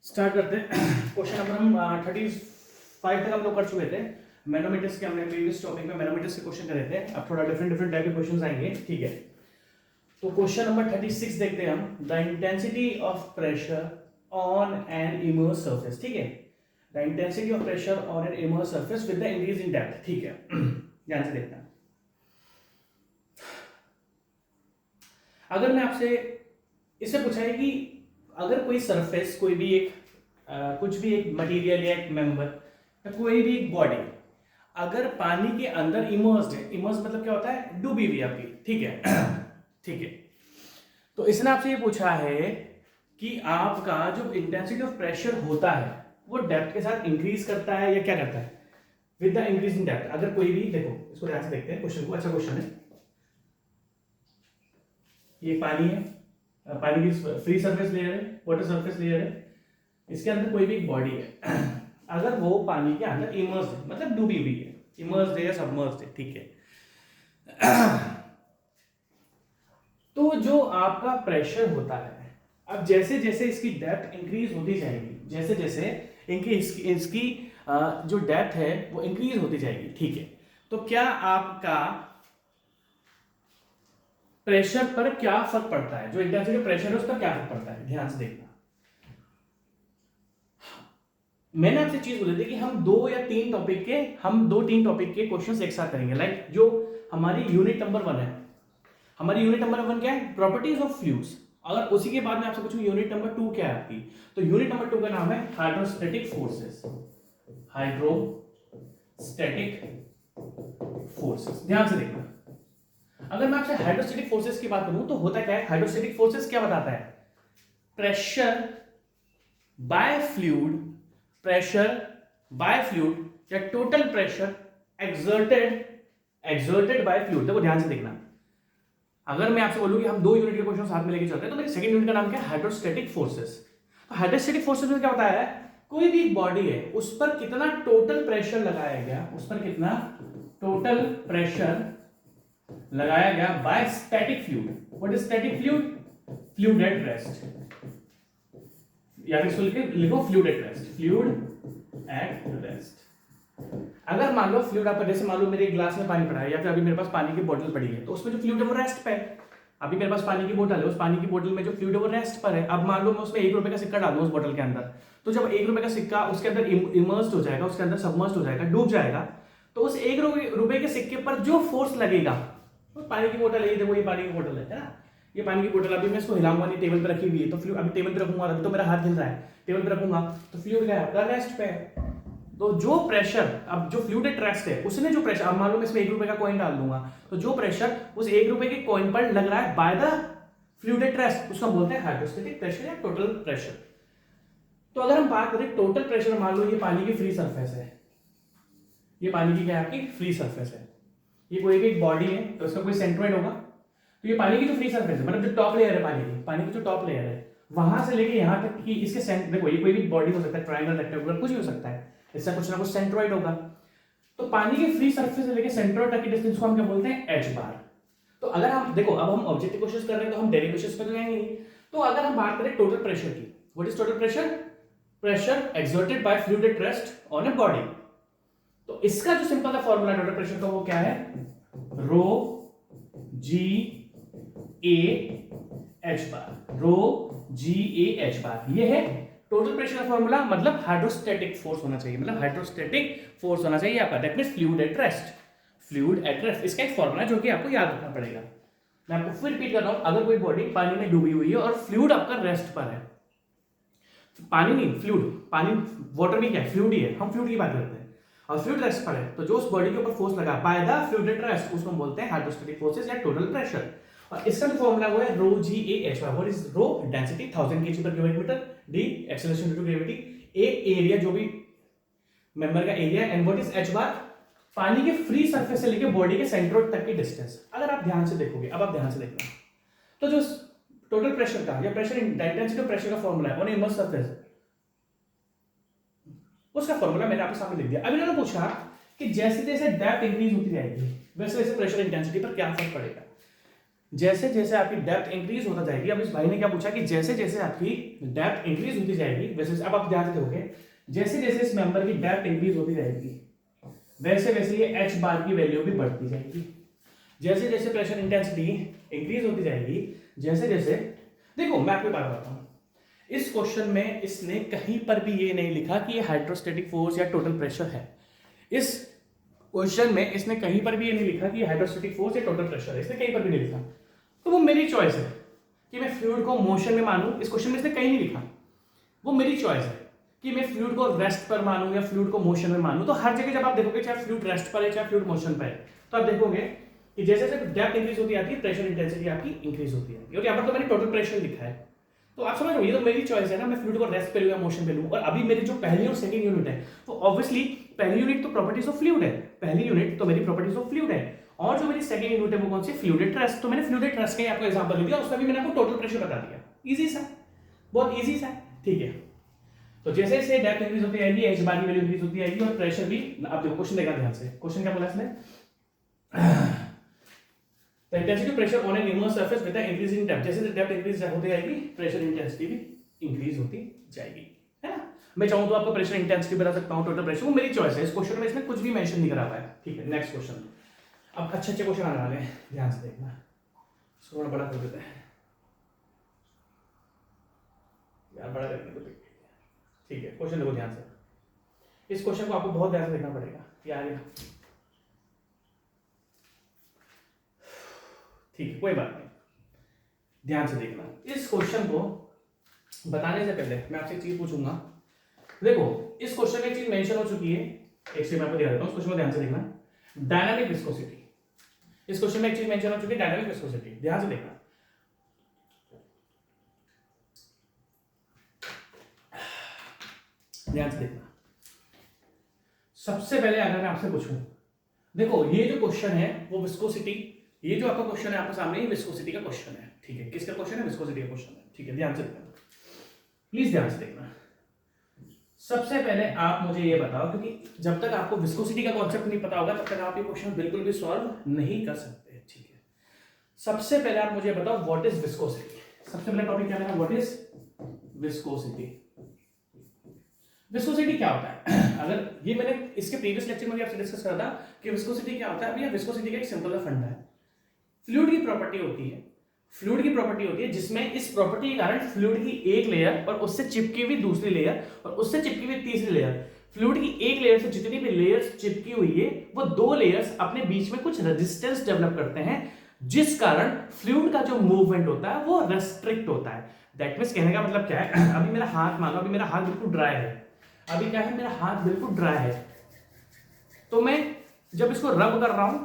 Start करते हैं। Question number हम 35 तक हम लोग कर चुके थे। मैनोमीटर्स के हमने प्रीवियस टॉपिक में मैनोमीटर्स के क्वेश्चन करे थे। अब थोड़ा डिफरेंट टाइप के क्वेश्चंस आएंगे, ठीक है। तो क्वेश्चन नंबर 36 देखते हैं हम। The intensity of pressure on an immerse surface, ठीक है। The intensity of pressure on an immerse surface with the increase in depth, ठीक है। ध्यान से देखना। अगर मैं आपसे इससे पूछा है कि अगर कोई सरफेस, कोई भी एक कुछ भी एक मटेरियल या एक मेंबर या कोई भी एक बॉडी अगर पानी के अंदर इमर्स्ड है, इमर्स मतलब क्या होता है, डूबी हुई आपकी, ठीक है। ठीक है, तो इसने आपसे ये पूछा है कि आपका जो इंटेंसिटी ऑफ प्रेशर होता है वो डेप्थ के साथ इंक्रीज करता है या क्या करता है, with the increase in depth. अगर कोई भी, देखो इसको ध्यान से देखते हैं क्वेश्चन को, अच्छा क्वेश्चन है। ये पानी है, पानी की फ्री सरफेस लेयर है, वाटर सरफेस लेयर है। इसके अंदर कोई भी एक बॉडी है, अगर वो पानी के अंदर इमर्स्ड है, मतलब डूबी हुई है, इमर्स्ड है या सबमर्स्ड है, ठीक है। तो जो आपका प्रेशर होता है, अब जैसे जैसे इसकी डेप्थ इंक्रीज होती जाएगी, जैसे जैसे इसकी जो डेप्थ है वो इंक्रीज होती जाएगी, ठीक है। तो क्या आपका प्रेशर पर क्या फर्क पड़ता है, जो इंटेंसिटी प्रेशर है उस पर क्या फर्क पड़ता है, ध्यान से देखना। मैंने आपसे चीज बोली थी कि हम दो तीन टॉपिक के क्वेश्चंस एक साथ करेंगे। लाइक जो हमारी यूनिट नंबर 1 है, हमारी यूनिट नंबर 1 क्या है, प्रॉपर्टीज ऑफ फ्लूइड्स। अगर उसी के बाद में आपसे पूछूं यूनिट नंबर 2 क्या है आपकी, तो यूनिट नंबर 2 का नाम है हाइड्रोस्टैटिक फोर्सेस। हाइड्रोस्टैटिक फोर्सेस, ध्यान से देखना। अगर मैं आपसे हाइड्रोस्टैटिक फोर्सेस की बात करूं तो होता क्या है, हाइड्रोस्टैटिक फोर्सेस क्या बताता है, pressure by fluid, pressure by fluid या total pressure exerted by fluid. देखो ध्यान से देखना, अगर मैं आपसे बोलूं कि हम दो यूनिट के क्वेश्चन साथ में लेके चलते हैं, तो मेरी सेकंड यूनिट का नाम क्या है, हाइड्रोस्टैटिक फोर्सेस। तो हाइड्रोस्टैटिक फोर्सेस में क्या होता है, कोई भी बॉडी है उस पर कितना टोटल प्रेशर लगाया गया, उस पर कितना टोटल प्रेशर लगाया गया by static fluid. What is static fluid, fluid at rest, या फिर लिखो fluid at rest, fluid at rest. अगर मान लो फ्लूइड आपका, जैसे मान लो मेरे ग्लास में पानी पड़ा है या फिर अभी मेरे पास पानी की बोतल पड़ी है, तो उसमें जो फ्लूइड है वो रेस्ट पे है। अभी मेरे पास पानी की बोतल है, उस पानी की बोतल में जो फ्लूइड है वो रेस्ट पर है। अब मान लो मैं उसमें 1 रुपए का सिक्का डाल दूं उस बोतल के अंदर, तो जब 1 रुपए का सिक्का उसके अंदर इमर्स्ड हो जाएगा, उसके अंदर सबमर्स्ड हो जाएगा, डूब जाएगा, तो उस 1 रुपए के सिक्के पर जो फोर्स लगेगा, तो पानी की बोतल है, देखो ये पानी की बोतल है ना, ये पानी की बोतल, अभी मैं इसको हिलाऊंगा नहीं, टेबल पे रखी हुई है, तो फ्लूइड अभी टेबल पे रखूंगा, अभी तो मेरा हाथ हिल रहा है, टेबल पे रखूंगा तो फ्लूइड क्या है आपका, रेस्ट पे है। तो जो प्रेशर, अब जो फ्लूइड एट रेस्ट है उसने जो प्रेशर, अब मान लो मैं इसमें 1 रुपए का कॉइन डाल दूंगा, तो जो प्रेशर उस 1 रुपए के कॉइन पर लग रहा है bye the fluid at rest, उसको बोलते हैं हाइड्रोस्टैटिक प्रेशर या टोटल प्रेशर। तो अगर हम बात करें टोटल प्रेशर, मान लो ये पानी की फ्री सरफेस है, ये पानी की क्या है आपकी फ्री सरफेस है, ये कोई भी एक बॉडी है तो इसका कोई सेंट्रोइड होगा, तो ये पानी की जो फ्री सरफेस है, मतलब जो टॉप लेयर है पानी की जो टॉप लेयर है, वहां से लेके यहां तक कि इसके सेंटर, देखो ये कोई भी बॉडी हो सकता है, ट्रायंगल, रेक्टेंगुलर, कुछ भी हो सकता है, इसका कुछ ना कुछ सेंट्रोइड होगा। तो पानी की फ्री सरफेस से लेके सेंट्रोइड तक की डिस्टेंस को हम क्या बोलते हैं, एच बार। तो अगर हम देखो, अब हम ऑब्जेक्टिव क्वेश्चंस कर रहे हैं तो हम डेरिवेशंस पे तो जाएंगे नहीं। तो अगर हम बात करें टोटल प्रेशर की, what is total pressure, pressure exerted by fluid at rest on a body. तो इसका जो सिंपल सा फॉर्मूला टोटल प्रेशर का वो क्या है, rho G A H bar, row G A H बार, ये है टोटल प्रेशर का फॉर्मूला। मतलब हाइड्रोस्टैटिक फोर्स होना चाहिए, मतलब हाइड्रोस्टैटिक फोर्स होना चाहिए आपका, that means fluid at rest, fluid at rest. इसका एक फॉर्मूला जो कि आपको याद रखना पड़ेगा। मैं आपको फिर रिपीट कर रहा हूं, अगर कोई बॉडी पानी में डूबी हुई है और फ्लूइड आपका रेस्ट पर है, पानी नहीं फ्लूइड, पानी वाटर भी क्या है, फ्लूइड ही है, हम फ्लूइड की बात करते हैं, और फ्लूइड रेस्ट पर है, तो जो उस बॉडी के ऊपर फोर्स लगा by the fluid at rest, उसको बोलते हैं हाइड्रोस्टैटिक फोर्सेस या टोटल प्रेशर। और इसका जो फॉर्मूला वो है rho G A H bar. What is rho, density 1000 kg per cubic meter, D acceleration due to gravity, A area जो भी मेंबर का area, and what is H bar, पानी के फ्री सरफेस से लेके बॉडी के सेंट्रोइड तक की डिस्टेंस। अगर आप ध्यान से देखोगे, अब आप ध्यान से देखना, तो जो टोटल प्रेशर का या प्रेशर इंटेंसिटी ऑफ प्रेशर का फॉर्मूला है ऑन इमर्स सरफेस, उसका फॉर्मूला मैंने आपके सामने लिख दिया। अभी मैंने पूछा कि जैसे जैसे डेप्थ इंक्रीज होती जाएगी वैसे वैसे प्रेशर इंटेंसिटी पर क्या फर्क पड़ेगा। जैसे जैसे आपकी डेप्थ इंक्रीज होता जाएगी, अब इस भाई ने क्या पूछा कि जैसे जैसे आपकी डेप्थ इंक्रीज होती जाएगी वैसे, अब आप ध्यान से देखोगे, जैसे जैसे इस मेंबर की डेप्थ इंक्रीज होती जाएगी वैसे वैसे ये एच बार की वैल्यू भी बढ़ती जाएगी। जैसे जैसे प्रेशर इंटेंसिटी इंक्रीज होती जाएगी, जैसे जैसे, देखो मैं आपको बात बताता हूँ, इस क्वेश्चन में इसने कहीं पर भी ये नहीं लिखा कि ये हाइड्रोस्टैटिक फोर्स या टोटल प्रेशर है। इस क्वेश्चन में इसने कहीं पर भी ये नहीं लिखा कि ये हाइड्रोस्टैटिक फोर्स या टोटल प्रेशर है, इसने कहीं पर भी नहीं लिखा। तो वो मेरी चॉइस है कि मैं फ्लूइड को मोशन में मानूं, इस क्वेश्चन में इसने कहीं नहीं लिखा। वो मेरी चॉइस है कि मैं फ्लूइड को रेस्ट पर मानूं या फ्लूइड को मोशन में मानूं। तो हर जगह जब आप देखोगे, चाहे फ्लूइड रेस्ट पर है चाहे फ्लूइड मोशन पर है, तो आप देखोगे कि जैसे जैसे डेप्थ इंक्रीज होती आती है प्रेशर इंटेंसिटी आपकी इंक्रीज होती है। और यहाँ पर तो मैंने टोटल प्रेशर लिखा है, तो आप समझ रहे हो, ये तो मेरी चॉइस है ना, मैं फ्लूइड को रेस्ट पे लूं या मोशन पे लूं। और अभी मेरी जो पहली और सेकंड यूनिट है, तो ऑब्वियसली पहली यूनिट तो प्रॉपर्टीज ऑफ फ्लूइड है, पहली यूनिट तो मेरी प्रॉपर्टीज ऑफ फ्लूइड है, और जो मेरी सेकंड यूनिट है वो कौन सी, फ्लूइड एट रेस्ट। तो मैंने फ्लूइड एट रेस्ट का आपको एग्जांपल दे दिया, उसमें भी मैंने आपको टोटल प्रेशर बता दिया। इजी सा, बहुत इजी सा, ठीक है। तो जैसे जैसे डेप्थ इंक्रीज होती जाएगी, एच बार की वैल्यू इंक्रीज होती जाएगी, और प्रेशर भी, आप देखो क्वेश्चन देखा ध्यान से, क्वेश्चन क्या बोला इसने, the intensity of pressure on an immersed surface with the increasing depth, जैसे डेप्थ इंक्रीज होती जाएगी प्रेशर इंटेंसिटी भी इंक्रीज होती जाएगी, है ना। मैं चाहूं तो आपको प्रेशर इंटेंसिटी बता सकता हूं, टोटल प्रेशर, वो मेरी चॉइस है। इस क्वेश्चन में इसने कुछ भी मेंशन नहीं करा हुआ है, ठीक है। नेक्स्ट क्वेश्चन, अब अच्छे अच्छे क्वेश्चन आने वाले हैं, ध्यान से देखना, थोड़ा बड़ा कर देते हैं यार, बड़ा करके तो ठीक है। क्वेश्चन देखो ध्यान से, इस क्वेश्चन को आपको बहुत ध्यान से देखना पड़ेगा यार, ठीक है, कोई बात नहीं, ध्यान से देखना। इस क्वेश्चन को बताने से पहले मैं आपसे एक चीज पूछूंगा। देखो इस क्वेश्चन में एक चीज मेंशन हो चुकी है, एक से मैं आपको दिखा देता हूं, इस क्वेश्चन को ध्यान से देखना, डायनामिक विस्कोसिटी। इस क्वेश्चन में एक चीज मेंशन हो चुकी है, डायनामिक विस्कोसिटी, ध्यान से देखना। ध्यान से देखना, सबसे पहले अगर मैं आपसे पूछूं, देखो ये जो क्वेश्चन है वो विस्कोसिटी, ये जो आपका क्वेश्चन है आपके सामने, ये विस्कोसिटी का क्वेश्चन है, ठीक है। किसका क्वेश्चन है, विस्कोसिटी का क्वेश्चन है, ठीक है। ध्यान से देखना, प्लीज ध्यान से देखना। सबसे पहले आप मुझे ये बताओ, क्योंकि जब तक आपको विस्कोसिटी का कॉन्सेप्ट नहीं पता होगा तब तक आप ये क्वेश्चन बिल्कुल भी सॉल्व नहीं कर सकते, ठीक है। सबसे पहले आप मुझे बताओ व्हाट इज विस्कोसिटी। सबसे पहले टॉपिक क्या है, व्हाट इज विस्कोसिटी। विस्कोसिटी क्या होता है अगर ये मैंने इसके प्रीवियस लेक्चर में भी आपसे डिस्कस करा था कि विस्कोसिटी क्या होता है। अभी विस्कोसिटी का एक सिंपल सा फंडा है, फ्लूइड की प्रॉपर्टी होती है, फ्लूइड की प्रॉपर्टी होती है जिसमें इस प्रॉपर्टी के कारण फ्लूइड की एक लेयर और उससे चिपकी हुई दूसरी लेयर और उससे चिपकी हुई तीसरी लेयर, फ्लूइड की एक लेयर से जितनी भी लेयर्स चिपकी हुई है वो दो लेयर्स अपने बीच में कुछ रेजिस्टेंस डेवलप करते हैं, जिस कारण फ्लूइड का जो मूवमेंट होता है वो रेस्ट्रिक्ट होता है। दैट मींस कहने का मतलब क्या है, अभी मेरा हाथ, मानो अभी मेरा हाथ बिल्कुल ड्राई है, अभी क्या है, मेरा हाथ बिल्कुल ड्राई है, तो मैं जब इसको रब कर रहा हूं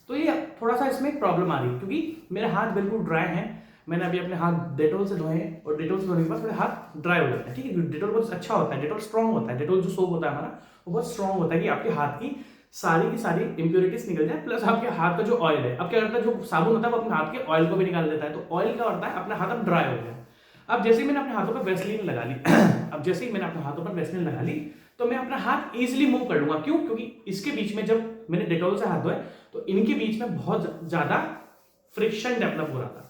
तो ये थोड़ा सा इसमें प्रॉब्लम आ रही है, क्योंकि मेरे हाथ बिल्कुल ड्राई है, मैंने अभी अपने हाथ डेटोल से धोए और डेटोल से धोने के बाद थोड़े हाथ ड्राई हो जाते हैं, ठीक है। डेटोल बहुत अच्छा होता है, डेटोल स्ट्रॉन्ग होता है, डेटोल जो सोप होता है हमारा वो बहुत स्ट्रॉन्ग होता है कि आपके हाथ की सारी इंप्योरिटीज निकल जाए, प्लस आपके हाथ का जो ऑयल है, अब क्या करता है, जो साबुन होता है वो अपने हाथ के ऑयल को भी निकाल देता है, तो ऑयल क्या होता है, अपना हाथ अब ड्राई हो गया। अब जैसे ही मैंने अपने हाथों पर वैसलीन लगा ली अब जैसे ही मैंने अपने हाथों पर वैसलीन लगा ली तो मैं अपना हाथ इजीली मूव कर लूंगा, क्यों, क्योंकि इसके बीच में जब मैंने डेटोल से हाथ धोए तो इनके बीच में बहुत ज्यादा फ्रिक्शन डेवलप हो रहा था।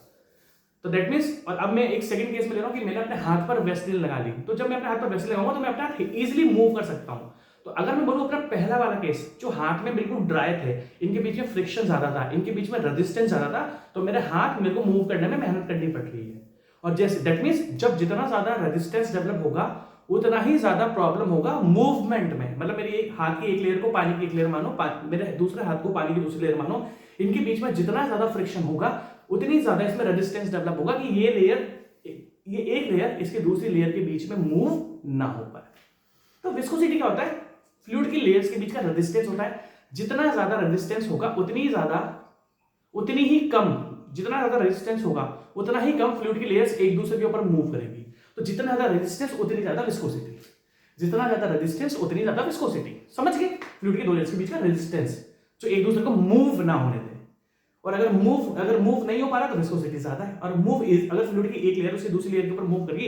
तो दैट मींस, और अब मैं एक सेकंड केस में ले रहा हूं कि मैंने अपने हाथ पर वैसलीन लगा ली, तो जब मैं अपने हाथ पर वैसलीन लगाऊंगा तो मैं अपना हाथ इजीली मूव कर सकता हूं। तो अगर मैं बोलूं अपना पहला वाला केस, जो हाथ में बिल्कुल ड्राई थे, इनके बीच में फ्रिक्शन ज्यादा था, इनके बीच में रेजिस्टेंस ज्यादा था, तो मेरे हाथ मेरे को मूव करने में मेहनत करनी पड़ रही है। और जैसे दैट मींस जब जितना ज्यादा रेजिस्टेंस डेवलप होगा उतना ही ज्यादा प्रॉब्लम होगा मूवमेंट में। मतलब मेरी एक हाथ की एक लेयर को पानी की एक लेयर मानो, मेरे दूसरे हाथ को पानी की दूसरी लेयर मानो, इनके बीच में जितना ज्यादा फ्रिक्शन होगा उतनी ज्यादा इसमें रेजिस्टेंस डेवलप होगा कि ये एक लेयर इसके दूसरी लेयर के बीच में मूव ना हो पाए। तो विस्कोसिटी क्या होता है, फ्लूइड की लेयर्स के बीच का रेजिस्टेंस होता है, जितना ज्यादा रेजिस्टेंस होगा उतनी ही कम, जितना ज्यादा रेजिस्टेंस होगा उतना ही कम फ्लूइड की लेयर्स एक दूसरे के ऊपर मूव करेगी। तो जितना ज्यादा रेजिस्टेंस उतनी ज्यादा विस्कोसिटी, जितना ज्यादा रेजिस्टेंस उतनी ज्यादा विस्कोसिटी। समझ गए, फ्लूइड के दो लेयर्स के बीच का रेजिस्टेंस जो एक दूसरे को मूव ना होने दे, और अगर मूव नहीं हो पा रहा तो विस्कोसिटी ज्यादा है, और अगर फ्लूइड की एक लेयर उससे दूसरी लेयर के ऊपर मूव करेगी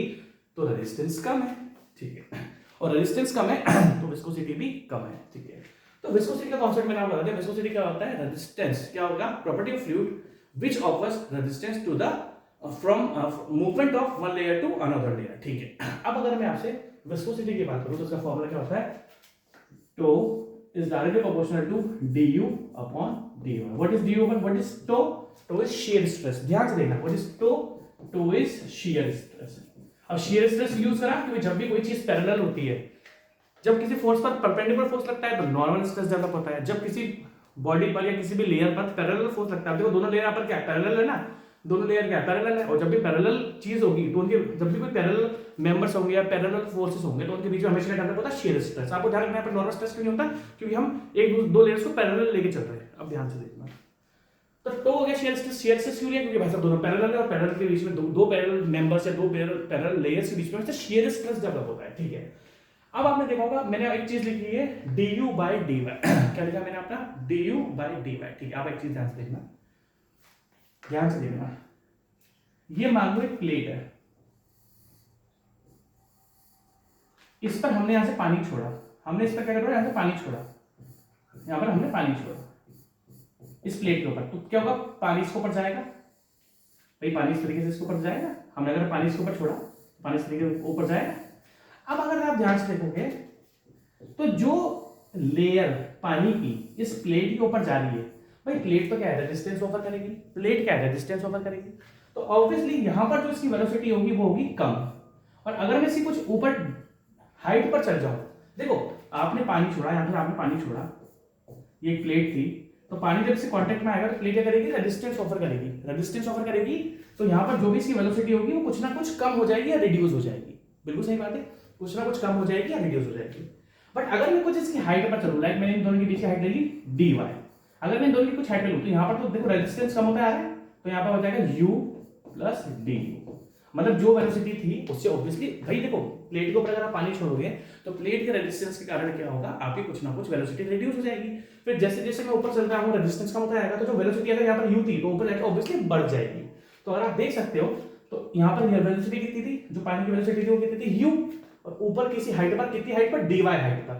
तो रेजिस्टेंस कम है, ठीक है। और रेजिस्टेंस कम है तो विस्कोसिटी भी कम है, ठीक है। तो विस्कोसिटी का कॉन्सेप्ट मैंने आपको बता दिया। विस्कोसिटी क्या होता है, रेजिस्टेंस क्या होगा, property of fluid which offers resistance to the from movement of one layer to another layer. ठीक है, अब अगर मैं आपसे विस्कोसिटी की बात करूं तो उसका फॉर्मूला क्या होता है, to is directly proportional to du upon dy. What is du upon what is tau? Tau is shear stress। ध्यान से देखना, what is tau? Tau is shear stress। अब shear stress यूज करा क्योंकि जब भी कोई चीज पैरेलल होती है, जब किसी फोर्स पर परपेंडिकुलर फोर्स लगता है तो नॉर्मल स्ट्रेस डेवलप होता है, जब किसी बॉडी पर या किसी भी लेयर पर पैरेलल फोर्स लगता है, देखो दोनों लेयर पर क्या पैरेलल है ना, दोनों लेयर क्या पैरेलल है, और जब भी पैरेलल चीज होगी तो उनके जब भी कोई पैरेलल मेंबर्स होंगे या पैरेलल फोर्सेस होंगे तो उनके बीच में हमेशा डेवलप होता है शेयर स्ट्रेस। आपको ध्यान रखना है, नॉर्मल स्ट्रेस क्यों नहीं होता, क्योंकि हम एक दो लेयर्स को पैरेलल लेके चल रहे हैं। अब ध्यान से देखना, तो टो हो गया शेयर स्ट्रेस। शेयर स्ट्रेस क्यों लिया, क्योंकि भाई साहब दोनों पैरेलल है और पैरेलल के बीच में दो पैरेलल मेंबर्स या दो पैरेलल लेयर्स के बीच में शेयर स्ट्रेस डेवलप होता है। ठीक है, अब आपने देखा होगा मैंने एक चीज लिखी है du by dy। क्या लिखा मैंने अपना, du by dy। ठीक है, आप एक चीज ध्यान से देखना, ध्यान से देखना, ये मान लो एक प्लेट है, इस पर हमने यहां से पानी छोड़ा, हमने इस पर क्या करा, यहां से पानी छोड़ा, यहां पर हमने पानी छोड़ा इस प्लेट के ऊपर, तो क्या होगा, पानी इसके ऊपर जाएगा, भाई पानी इस तरीके से इसके ऊपर जाएगा, हमने अगर पानी इसके ऊपर छोड़ा तो पानी इस तरीके से ऊपर जाएगा। अब अगर आप ध्यान से देखोगे तो जो लेयर पानी की इस प्लेट के ऊपर जा रही है, भाई प्लेट तो क्या है, रेजिस्टेंस ऑफर करेगी, प्लेट क्या है, रेजिस्टेंस ऑफर करेगी, तो ऑब्वियसली यहां पर जो इसकी वेलोसिटी होगी वो होगी कम। और अगर मैं इसी कुछ ऊपर हाइट पर चल जाऊं, देखो आपने पानी छोड़ा, यहां पर आपने पानी छोड़ा, ये एक प्लेट थी, तो पानी जब इससे कांटेक्ट में आएगा तो प्लेट क्या करेगी, रेजिस्टेंस ऑफर करेगी, रेजिस्टेंस ऑफर करेगी, तो यहां पर जो भी इसकी वेलोसिटी होगी वो कुछ ना कुछ कम हो जाएगी या रिड्यूस हो जाएगी। बिल्कुल सही बात है, कुछ ना कुछ कम हो जाएगी या रिड्यूस हो जाएगी। बट अगर मैं कुछ इसकी हाइट पर चलूं, लाइक मैंने इन दोनों के बीच की हाइट ले ली dy, अगर मैं इन दोनों की कुछ हाइट ले लूं तो यहां पर तो देखो रेजिस्टेंस कम होता है, तो यहां पर हो जाएगा u प्लस du, मतलब जो वेलोसिटी थी उससे ऑब्वियसली, भाई देखो प्लेट के ऊपर अगर आप पानी छोड़ोगे तो प्लेट के रेजिस्टेंस के कारण क्या होगा, आपकी कुछ ना कुछ वेलोसिटी रिड्यूस हो जाएगी। फिर जैसे जैसे मैं ऊपर चल रहा हूं रेजिस्टेंस कम होता जाएगा, तो जो वेलोसिटी अगर यहाँ पर u थी तो ऊपर जाकर ऑब्वियसली बढ़ जाएगी। तो अगर आप देख सकते हो तो यहाँ पर वेलोसिटी कितनी थी, जो पानी की वेलोसिटी थी वो कितनी थी u, और ऊपर किसी हाइट पर, कितनी हाइट पर, dy हाइट पर,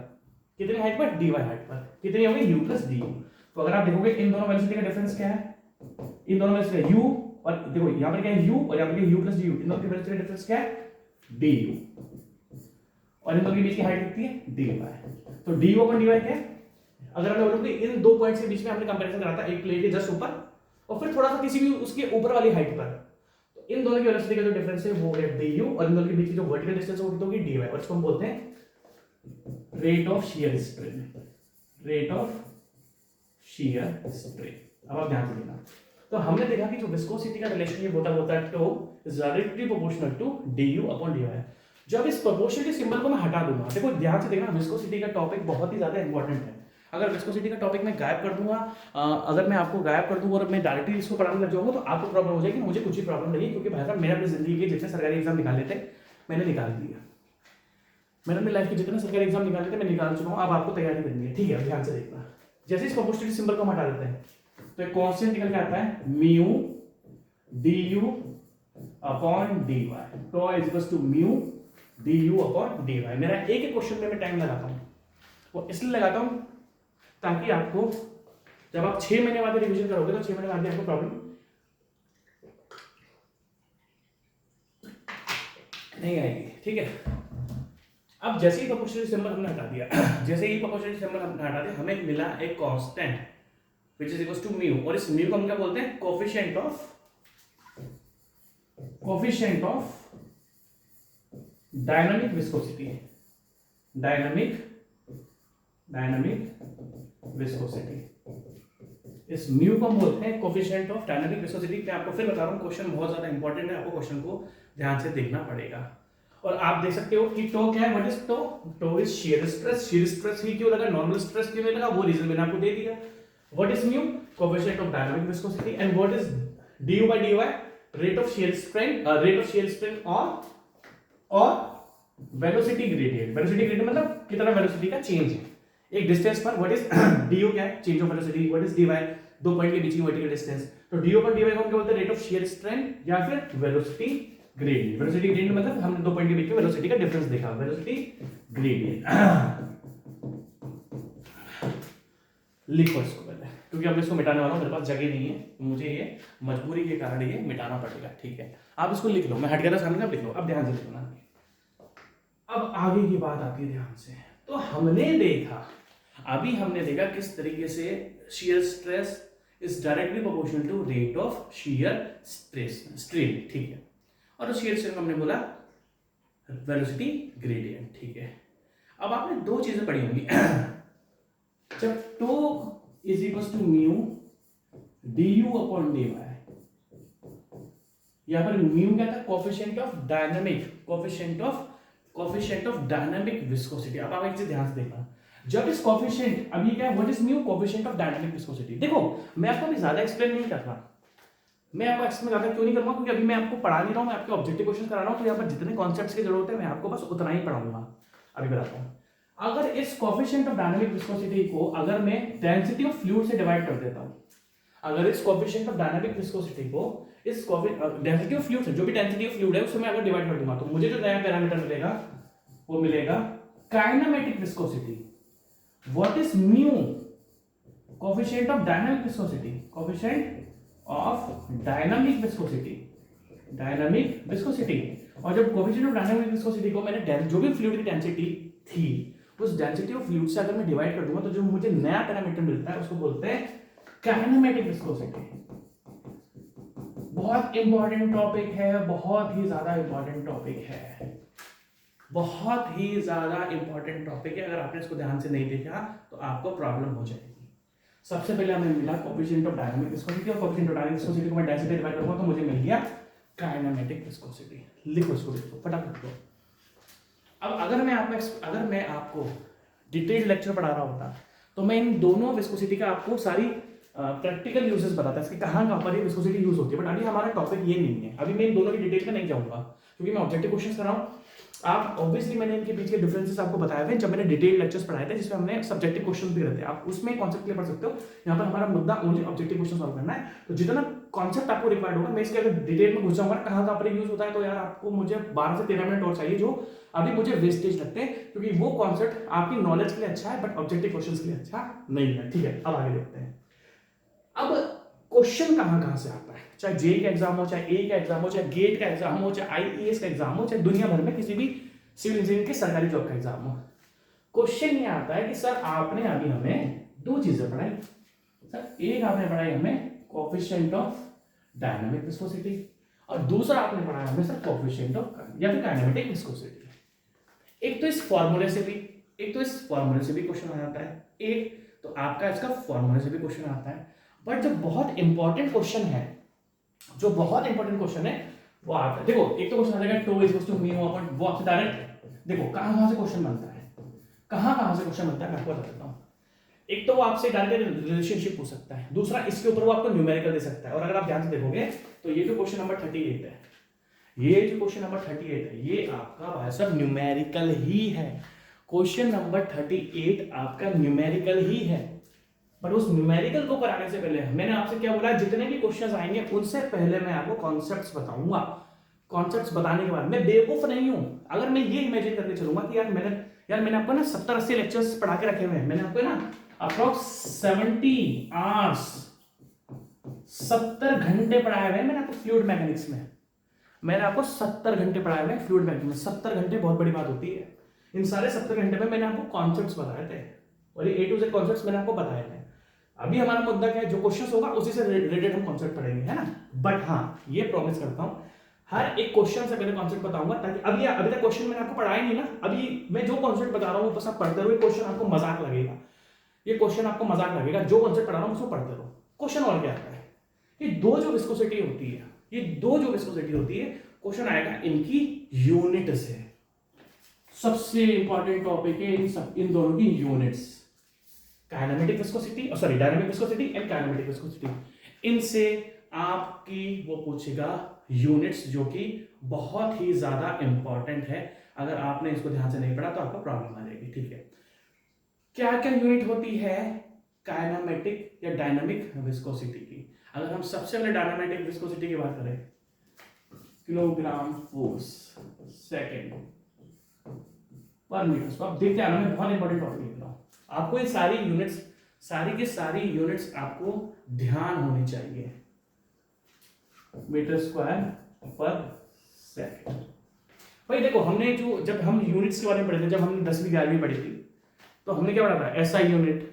कितनी हाइट पर, dy हाइट पर, कितनी होगी u प्लस du। तो अगर आप देखोगे इन दोनों वेलोसिटी का डिफरेंस क्या है, इन दोनों वेलोसिटी u, और देखो यहाँ पर क्या है u और यहाँ पर u प्लस du, इन दोनों की वेलोसिटी का डिफरेंस क्या है du, और इन दोनों के बीच की हाइट कितनी है dy। तो du अपन dy क्या है, अगर मैं बोलूं कि इन दो पॉइंट्स के बीच में हमने कंपैरिजन करा था, एक प्लेट के जस्ट ऊपर और फिर थोड़ा सा किसी भी उसके ऊपर वाली हाइट पर, तो इन दोनों की वेलोसिटी का जो डिफरेंस है वो है du, और इन दोनों के बीच की जो वर्टिकल डिस्टेंस है वो होगी dy, और इसको हम बोलते हैं rate of shear strain, rate of shear strain. अब आप ध्यान से देखना, तो हमने देखा कि जो विस्कोसिटी का रिलेशनशिप होता है tau is directly proportional to du upon dy। जब इस प्रोपोर्शनलिटी सिंबल को मैं हटा दूंगा, देखो ध्यान से देखना, विस्कोसिटी का टॉपिक बहुत ही ज्यादा इंपॉर्टेंट है। अगर विस्कोसिटी का टॉपिक मैं गायब कर दूंगा, अगर मैं आपको गायब कर दूंगा और मैं डायरेक्टली इसको पढ़ाने लग जाऊंगा तो आपको प्रॉब्लम हो जाएगी, मुझे कुछ ही प्रॉब्लम नहीं है, क्योंकि भाई साहब मैंने अपनी जिंदगी के जितने सरकारी एग्जाम निकाले थे मैंने निकाल दिया, मैंने अपनी लाइफ के जितने सरकारी एग्जाम निकाले थे मैं निकाल चुका हूँ। अब आपको तैयारी करनी है, ठीक है, ध्यान से देखना। जैसे इस प्रोपोर्शनलिटी सिंबल को हम हटा देते हैं तो एक कांस्टेंट निकल के आता है mu du upon dy, tau is equals to mu du upon dy। मेरा एक एक क्वेश्चन में मैं टाइम लगाता हूँ, वो इसलिए लगाता हूँ ताकि आपको जब आप 6 महीने बाद रिवीजन करोगे तो 6 महीने बाद आपको प्रॉब्लम नहीं आएगी, ठीक है। अब जैसे ही प्रोपोर्शनलिटी सिंबल हमने हटा दिया, जैसे ही प्रोपोर्शनलिटी सिंबल हमने हटा दिया, हमें मिला एक constant which is equals to mu, और इस म्यू को हम क्या बोलते हैं, coefficient of dynamic viscosity, dynamic viscosity, इस म्यू को हम बोलते हैं कोएफिशिएंट ऑफ डायनामिक विस्कोसिटी। मैं आपको फिर बता रहा हूँ, क्वेश्चन बहुत ज्यादा इंपॉर्टेंट है, आपको क्वेश्चन को ध्यान से देखना पड़ेगा। और आप देख सकते हो कि टो क्या है, what is tau, tau is shear stress. Shear stress ही क्यों लगा, नॉर्मल स्ट्रेस क्यों नहीं लगा, वो रीजन मैंने आपको दे दिया। What is mu, coefficient of dynamic viscosity, and what is du by dy, rate of shear strain और वेलोसिटी ग्रेडियंट। वेलोसिटी ग्रेडियंट मतलब कितना वेलोसिटी का चेंज है एक डिस्टेंस पर। व्हाट इज du क्या है, change of velocity, what is dy, दो पॉइंट के बीच की वर्टिकल डिस्टेंस। तो du पर dy को हम क्या बोलते हैं, रेट ऑफ शियर स्ट्रेन या फिर वेलोसिटी ग्रेडियंट। वेलोसिटी ग्रेडियंट मतलब हमने दो पॉइंट के बीच में वेलोसिटी का डिफरेंस देखा, वेलोसिटी ग्रेडियंट। लिखो इसको पहले। क्योंकि अब मैं इसको मिटाने वाला हूँ, मेरे पास जगह नहीं है, मुझे ये मजबूरी के कारण ये मिटाना पड़ेगा। ठीक है, आप इसको लिख लो, मैं हट गया था सामने, आप लिख लो, अब ध्यान से लिखना। अब आगे की बात आती है ध्यान से। तो हमने देखा, अभी हमने देखा किस तरीके से shear stress is directly proportional to rate of shear stress strain। ठीक है, और shear strain को हमने बोला वेलोसिटी ग्रेडियंट। ठीक है, अब आपने दो चीजें पढ़ी होंगी जब tau is equal to mu du upon dy, यहां पर म्यू क्या था, कोफिशिएंट ऑफ डायनामिक विस्कोसिटी। अब आप एक चीज ध्यान से देखना, जब इस कोफिशिएंट, अब ये क्या है, what is mu, coefficient of dynamic viscosity. देखो मैं आपको अभी ज्यादा एक्सप्लेन नहीं कर रहा, मैं आपको एक्सप्लेन ज्यादा क्यों नहीं करूंगा, क्योंकि अभी मैं आपको पढ़ा नहीं रहा हूं, मैं आपके ऑब्जेक्टिव क्वेश्चन करा रहा हूं, तो यहाँ पर जितने कॉन्सेप्ट्स की जरूरत है मैं आपको बस उतना ही पढ़ाऊंगा। अभी बताता हूँ, अगर इस कोफिशिएंट ऑफ डायनामिक विस्कोसिटी को अगर मैं डेंसिटी ऑफ फ्लूइड से डिवाइड कर देता हूँ, अगर इस कोफिशिएंट ऑफ डायनामिक विस्कोसिटी को इस डेंसिटी ऑफ फ्लूइड से, जो भी डेंसिटी ऑफ फ्लूइड है उससे मैं अगर डिवाइड कर दूंगा, तो मुझे जो नया पैरामीटर मिलेगा वो मिलेगा kinematic viscosity. What is mu, coefficient of dynamic viscosity, coefficient of dynamic viscosity, और जब कोफिशिएंट ऑफ डायनामिक विस्कोसिटी को मैंने जो भी फ्लूइड की डेंसिटी थी उस डेंसिटी ऑफ फ्लूइड से अगर मैं डिवाइड कर दूंगा, तो जो मुझे नया पैरामीटर मिलता है उसको बोलते हैं काइनेमेटिक विस्कोसिटी। बहुत इंपॉर्टेंट टॉपिक है, बहुत ही ज्यादा इंपॉर्टेंट टॉपिक है, बहुत ही ज्यादा इंपॉर्टेंट टॉपिक है। अगर आपने इसको ध्यान से नहीं देखा तो आपको प्रॉब्लम हो जाएगी। सबसे पहले हमें मिला कोफिशिएंट ऑफ डायनामिक विस्कोसिटी, और कोफिशिएंट ऑफ डायनामिक विस्कोसिटी को मैं डेंसिटी डिवाइड करूंगा तो मुझे मिल गया काइनेमेटिक विस्कोसिटी। लिखो इसको, लिखो फटाफट लिखो। अब अगर मैं आपको डिटेल्ड लेक्चर पढ़ा रहा होता तो मैं इन दोनों विस्कोसिटी का आपको सारी प्रैक्टिकल यूजेस बताता है, इसकी कहाँ पर ये विस्कोसिटी यूज होती है, बट अभी हमारा टॉपिक ये नहीं है। अभी मैं इन दोनों की डिटेल में नहीं जाऊंगा क्योंकि मैं ऑब्जेक्टिव क्वेश्चंस कर रहा हूँ। आप ऑब्वियसली मैंने इनके बीच के डिफरेंसेस आपको बताए थे जब मैंने डिटेल लेक्चर्स पढ़ाए थे, जिसमें हमने सब्जेक्टिव क्वेश्चंस भी रहते हैं, आप उसमें कॉन्सेप्ट क्लियर पढ़ सकते हो। यहाँ पर हमारा मुद्दा ओनली ऑब्जेक्टिव क्वेश्चन सॉल्व करना है, तो जितना कॉन्सेप्ट आपको रिक्वायर्ड होगा मैं इसके अगर डिटेल में घुस जाऊंगा कहाँ पर यूज होता है, तो यार आपको मुझे 12 से 13 मिनट और चाहिए, जो अभी मुझे वेस्टेज लगते हैं, क्योंकि वो कॉन्सेप्ट आपकी नॉलेज के लिए अच्छा है बट ऑब्जेक्टिव क्वेश्चन के लिए अच्छा नहीं है। ठीक है, अब आगे देखते हैं। अब क्वेश्चन कहां से आता है, चाहे जेई का एग्जाम हो, चाहे ए का एग्जाम हो, चाहे गेट का एग्जाम हो, चाहे आईएएस का एग्जाम हो, चाहे दुनिया भर में किसी भी सिविल इंजीनियरिंग के सरकारी जॉब का एग्जाम हो, क्वेश्चन ये आता है कि सर आपने अभी हमें दो चीजें पढ़ाई। सर एक आपने पढ़ाई हमें कोफिशिएंट ऑफ डायनामिक विस्कोसिटी, और दूसरा आपने पढ़ाया हमें सर कोफिशिएंट ऑफ या फिर काइनेमेटिक विस्कोसिटी। एक तो इस फॉर्मूले से भी क्वेश्चन आ जाता है, एक तो आपका इसका फॉर्मूले से भी क्वेश्चन आता है। बट जो बहुत इंपॉर्टेंट क्वेश्चन है, वो आता है, देखो एक तो क्वेश्चन आ जाएगा tau is equal to mu upon, वो आपसे डायरेक्ट देखो कहां से क्वेश्चन बनता है, मैं आपको बता देता हूं। एक तो वो आपसे डायरेक्ट रिलेशनशिप पूछ सकता है, दूसरा इसके ऊपर वो आपको न्यूमेरिकल दे सकता है। और अगर आप ध्यान से देखोगे तो ये जो क्वेश्चन नंबर 38 है, ये आपका भाई साहब न्यूमेरिकल ही है। क्वेश्चन नंबर 38 आपका न्यूमेरिकल ही है, बट उस न्यूमेरिकल को कराने से पहले मैंने आपसे क्या बोला, जितने भी क्वेश्चंस आएंगे उनसे पहले मैं आपको कॉन्सेप्ट्स बताऊंगा। कॉन्सेप्ट्स बताने के बाद मैं बेवकूफ नहीं हूं अगर मैं ये इमेजिन करके चलूंगा कि यार मैंने आपको ना 70-80 लेक्चर्स पढ़ा के रखे हुए हैं, मैंने आपको ना अप्रॉक्स 70 आवर्स 70 घंटे पढ़ाए हुए हैं मैंने आपको फ्लूइड मैकेनिक्स में। मैंने आपको 70 घंटे पढ़ाए हुए हैं फ्लूइड मैकेनिक्स में। 70 घंटे बहुत बड़ी बात होती है। इन सारे 70 घंटे में मैंने आपको कॉन्सेप्ट्स बताए थे, और ये A to Z कॉन्सेप्ट्स मैंने आपको बताए थे। अभी हमारा मुद्दा क्या है, जो क्वेश्चंस होगा उसी से रिलेटेड हम कॉन्सेप्ट पढ़ेंगे, है ना। बट हाँ, ये प्रॉमिस करता हूं हर एक क्वेश्चन से पहले कॉन्सेप्ट बताऊंगा, ताकि अभी तक क्वेश्चन मैंने आपको पढ़ाया नहीं ना, अभी मैं जो कॉन्सेप्ट बता रहा हूं बस आप पढ़ते रहो। क्वेश्चन आपको मजाक लगेगा, जो कॉन्सेप्ट पढ़ा रहा हूं उसको पढ़ते रहो। क्वेश्चन और क्या आता है, ये दो जो विस्कोसिटी होती है, क्वेश्चन आएगा इनकी यूनिट से। सबसे इंपॉर्टेंट टॉपिक है इन दोनों की units, dynamic viscosity and kinematic viscosity. इनसे आपकी वो पूछेगा यूनिट्स, जो कि बहुत ही ज्यादा इंपॉर्टेंट है। अगर आपने इसको ध्यान से नहीं पढ़ा तो आपको प्रॉब्लम आ जाएगी। ठीक है, क्या क्या यूनिट होती है काइनेमेटिक या डायनामिक विस्कोसिटी की। अगर हम सबसे पहले डायनामिक विस्कोसिटी की बात करें, किलोग्राम फोर्स सेकेंड पर मीटर। तो आप देखते आना, मैं बहुत इंपॉर्टेंट टॉपिक लिख रहा हूं, आपको ये सारी यूनिट्स सारी की सारी यूनिट्स आपको ध्यान होनी चाहिए, मीटर स्क्वायर पर सेकंड। भाई देखो हमने जो जब हम यूनिट्स के बारे में पढ़े थे, जब हमने 10वीं 11वीं पढ़ी थी, तो हमने क्या पढ़ा था, एसआई यूनिट,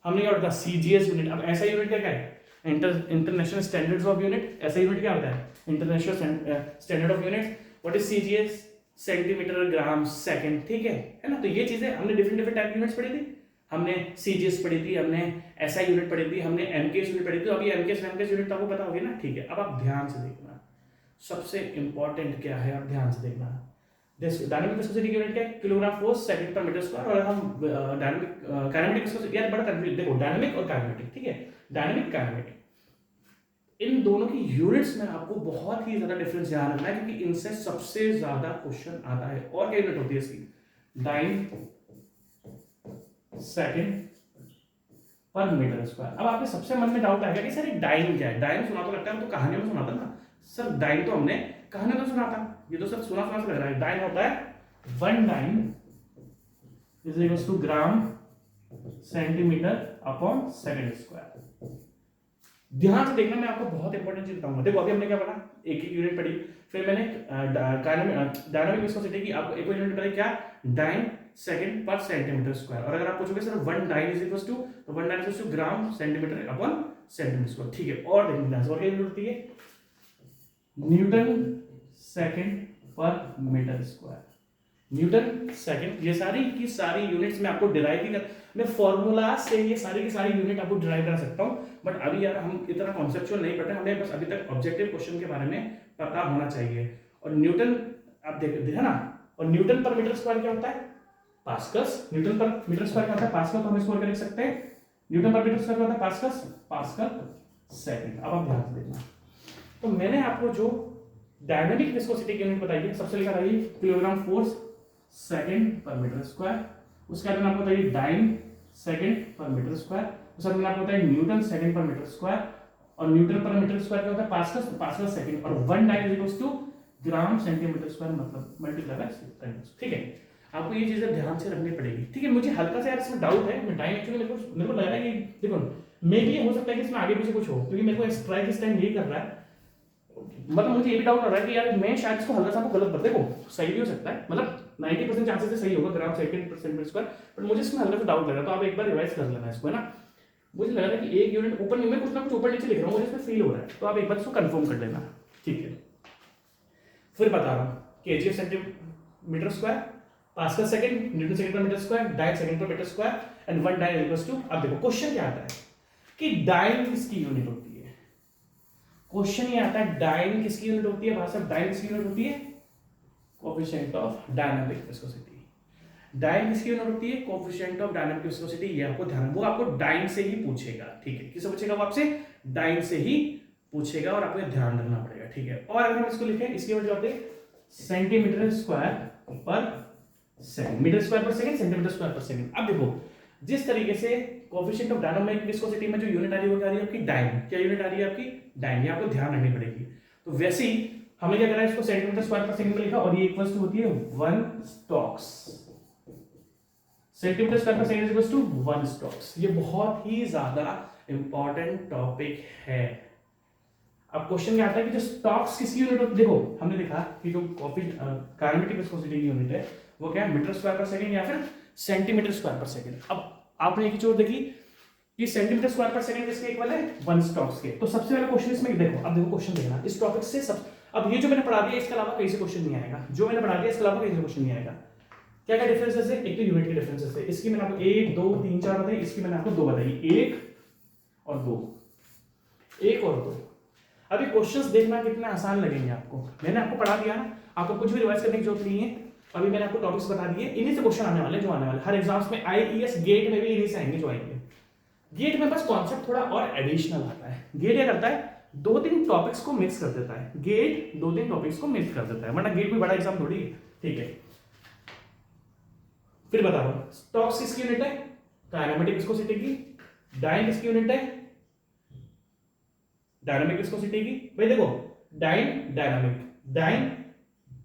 हमने क्या पढ़ा था सीजीएस यूनिट। अब एसआई यूनिट क्या है, international standards of unit. SI unit क्या होता है, international standard of unit. What is CGS, centimetre gram second, ठीक है ना। तो ये चीजें हमने डिफरेंट डिफरेंट टाइप यूनिट्स पढ़ी थी, हमने सीजीएस पढ़ी थी, हमने एसआई यूनिट पढ़ी थी, हमने एमकेएस यूनिट पढ़ी थी। तो अभी एमकेएस यूनिट तो आपको पता होगी ना, ठीक है। अब आप ध्यान से देखना, सबसे इंपॉर्टेंट क्या है, आप ध्यान से देखना। डायनामिक विस्कोसिटी की यूनिट क्या है, किलोग्राम फोर्स सेकंड पर मीटर स्क्वायर। और हम डायनामिक काइनेमेटिक विस्कोसिटी, यार बड़ा कंफ्यूज, देखो डायनामिक और काइनेमेटिक, ठीक है, डायनामिक काइनेमेटिक, इन दोनों की यूनिट्स में आपको बहुत ही ज्यादा डिफरेंस ध्यान रखना है, क्योंकि इनसे सबसे ज्यादा क्वेश्चन आता है। और क्या यूनिट होती है इसकी, डाइन सेकंड पर मीटर स्क्वायर। अब आपके सबसे मन में डाउट आएगा कि सर एक डाइन क्या है। डाइन सुना तो लगता है, तो कहानी में सुना था ना सर, डाइन तो हमने कहानी में तो सुना था, ये तो सर सुना सुना सा लग रहा है। डाइन होता है 1 dyne is equals to gram centimetre upon second square. ध्यान से देखना, मैं आपको बहुत इंपॉर्टेंट चीज बताऊंगा। देखो अभी हमने क्या पढ़ा, एक एक यूनिट पढ़ी, फिर मैंने डायनामिक विस्कोसिटी की आपको एक यूनिट पढ़ी, क्या, डाइन सेकंड पर सेंटीमीटर स्क्वायर। और अगर आप पूछोगे sir 1 dyne is equals to, तो 1 dyne is equals to gram centimetre upon centimetre square, ठीक है। और देखना और क्या यूनिट होती है, न्यूटन सेकंड पर मीटर स्क्वायर। न्यूटन सेकंड, ये सारी की सारी यूनिट्स में आपको डिराइव भी कर, मैं फॉर्मूला से ये सारी की सारी यूनिट आपको डिराइव करा सकता हूं, बट अभी यार हम इतना कॉन्सेप्चुअल नहीं पढ़ रहे, हमें बस अभी तक ऑब्जेक्टिव क्वेश्चन के बारे में पता होना चाहिए। और न्यूटन आप देख ना, और न्यूटन पर मीटर स्क्वायर क्या होता है, पास्कल्स। न्यूटन पर मीटर स्क्वायर क्या होता है, पास्कल, तो हम इसको लिख सकते हैं न्यूटन पर मीटर स्क्वायर क्या होता है, पास्कल्स, पास्कल सेकंड। अब आप ध्यान से देखना, तो मैंने आपको जो डायनामिक विस्कोसिटी की यूनिट बताई है, सबसे लिखा था ये किलोग्राम फोर्स सेकंड पर मीटर स्क्वायर। उसके बाद मैंने आपको बताइए डाइन सेकंड पर मीटर स्क्वायर। उसके बाद मैंने आपको बताया न्यूटन सेकंड पर मीटर स्क्वायर। और न्यूटन पर मीटर स्क्वायर क्या होता है, पास्कल, तो पास्कल सेकंड। और 1 dyne is equals to gram centimetre square, मतलब मल्टीप्लाई बाय 6, ठीक है। आपको ये चीजें ध्यान से रखनी पड़ेगी, ठीक है। मुझे हल्का सा यार इसमें डाउट है, मैं डाइन एक्चुअली मेरे को लग रहा है कि देखो मे भी हो सकता है कि इसमें आगे पीछे कुछ हो, क्योंकि मेरे को स्ट्राइक इस टाइम यही कर रहा है, मतलब मुझे ये भी डाउट हो रहा है कि यार मैं शायद इसको हल्का सा गलत बता, देखो सही भी हो सकता है, मतलब 90% चांसेस से सही होगा ग्राम सेकंड पर सेंटीमीटर स्क्वायर, बट मुझे इसमें हल्का सा डाउट लग रहा है। तो आप एक बार रिवाइज कर लेना इसको, है ना। मुझे लग रहा है कि एक यूनिट ऊपर, मैं कुछ ना कुछ ऊपर नीचे लिख रहा हूँ, मुझे इसमें फील हो रहा है, तो आप एक बार इसको कंफर्म कर लेना, ठीक है। फिर बता रहा हूँ, KGF centimetre square, pascal second, newton second पर मीटर स्क्वायर, डाइन सेकंड पर metre square and 1 dyne equals to. अब देखो क्वेश्चन क्या आता है कि डाइन किसकी यूनिट होती है, क्वेश्चन ये आता है डाइन किसकी यूनिट होती है, भाई साहब डाइन किसकी यूनिट होती है, coefficient of dynamic viscosity. Dyne किसकी यूनिट होती है, कोएफिशिएंट ऑफ डायनामिक विस्कोसिटी। ये आपको ध्यान, वो आपको डाइन से ही पूछेगा, ठीक है। किससे पूछेगा, वो आपसे डाइन से ही पूछेगा, और आपको ध्यान रखना पड़ेगा, ठीक है। और अगर हम इसको लिखें, इसकी यूनिट होती है सेंटीमीटर स्क्वायर पर सेकंड, मीटर स्क्वायर पर सेकंड, सेंटीमीटर स्क्वायर पर सेकंड। अब देखो जिस तरीके से कोएफिशिएंट ऑफ डायनामिक विस्कोसिटी में जो यूनिट आ रही है, वो क्या आ रही है आपकी डाइन। क्या यूनिट आ रही है आपकी डाइन, ये आपको ध्यान रखनी पड़ेगी। तो वैसे ही हमने क्या करा है, इसको सेंटीमीटर स्क्वायर पर सेकंड में लिखा, और ये इक्वल्स टू होती है 1 स्टॉक्स। सेंटीमीटर स्क्वायर पर सेकंड इक्वल्स टू 1 स्टॉक्स। ये बहुत ही ज्यादा इंपॉर्टेंट टॉपिक है। अब क्वेश्चन क्या आता है कि जो स्टॉक्स किसकी यूनिट होती है, देखो हमने देखा कि जो काइनेमेटिक विस्कोसिटी की यूनिट है वो क्या है, मीटर स्क्वायर पर सेकंड या फिर सेंटीमीटर स्क्वायर पर सेकंड। अब आपने एक चीज देखी कि सेंटीमीटर स्क्वायर पर सेकंड किसके इक्वल है, 1 स्टॉक्स के। तो सबसे पहला क्वेश्चन इसमें देखो, अब देखो क्वेश्चन देखना इस टॉपिक से सब। अब ये जो मैंने पढ़ा दिया इसके अलावा कहीं से क्वेश्चन नहीं आएगा, जो मैंने पढ़ा दिया इसके अलावा कहीं से क्वेश्चन नहीं आएगा। क्या क्या डिफरेंसेस है, एक तो यूनिट के डिफरेंसेस है, इसकी मैंने आपको 1 2 3 4 बताई, इसकी मैंने आपको 2 बताई, 1 और 2, 1 और 2। अभी क्वेश्चंस देखना कितने आसान लगेंगे आपको, मैंने आपको पढ़ा दिया ना, आपको कुछ भी रिवाइज करने की जरूरत नहीं है। अभी मैंने आपको टॉपिक्स बता दिए, इन्हीं से क्वेश्चन आने वाले जो आने वाले हर एग्जाम्स में, आईईएस गेट में भी इन्हीं से आएंगे जो आएंगे। गेट में बस कॉन्सेप्ट थोड़ा और एडिशनल आता है। गेट क्या करता है, 2-3 टॉपिक्स को मिक्स कर देता है, गेट 2-3 टॉपिक्स को मिक्स कर देता है, वरना गेट भी बड़ा एग्जाम थोड़ी है, ठीक है। फिर बता रहा हूं, स्टॉक्स किसकी यूनिट है, काइनेमेटिक विस्कोसिटी की। डाइन किसकी यूनिट है, डायनामिक विस्कोसिटी की। भाई देखो dyne dynamic, dyne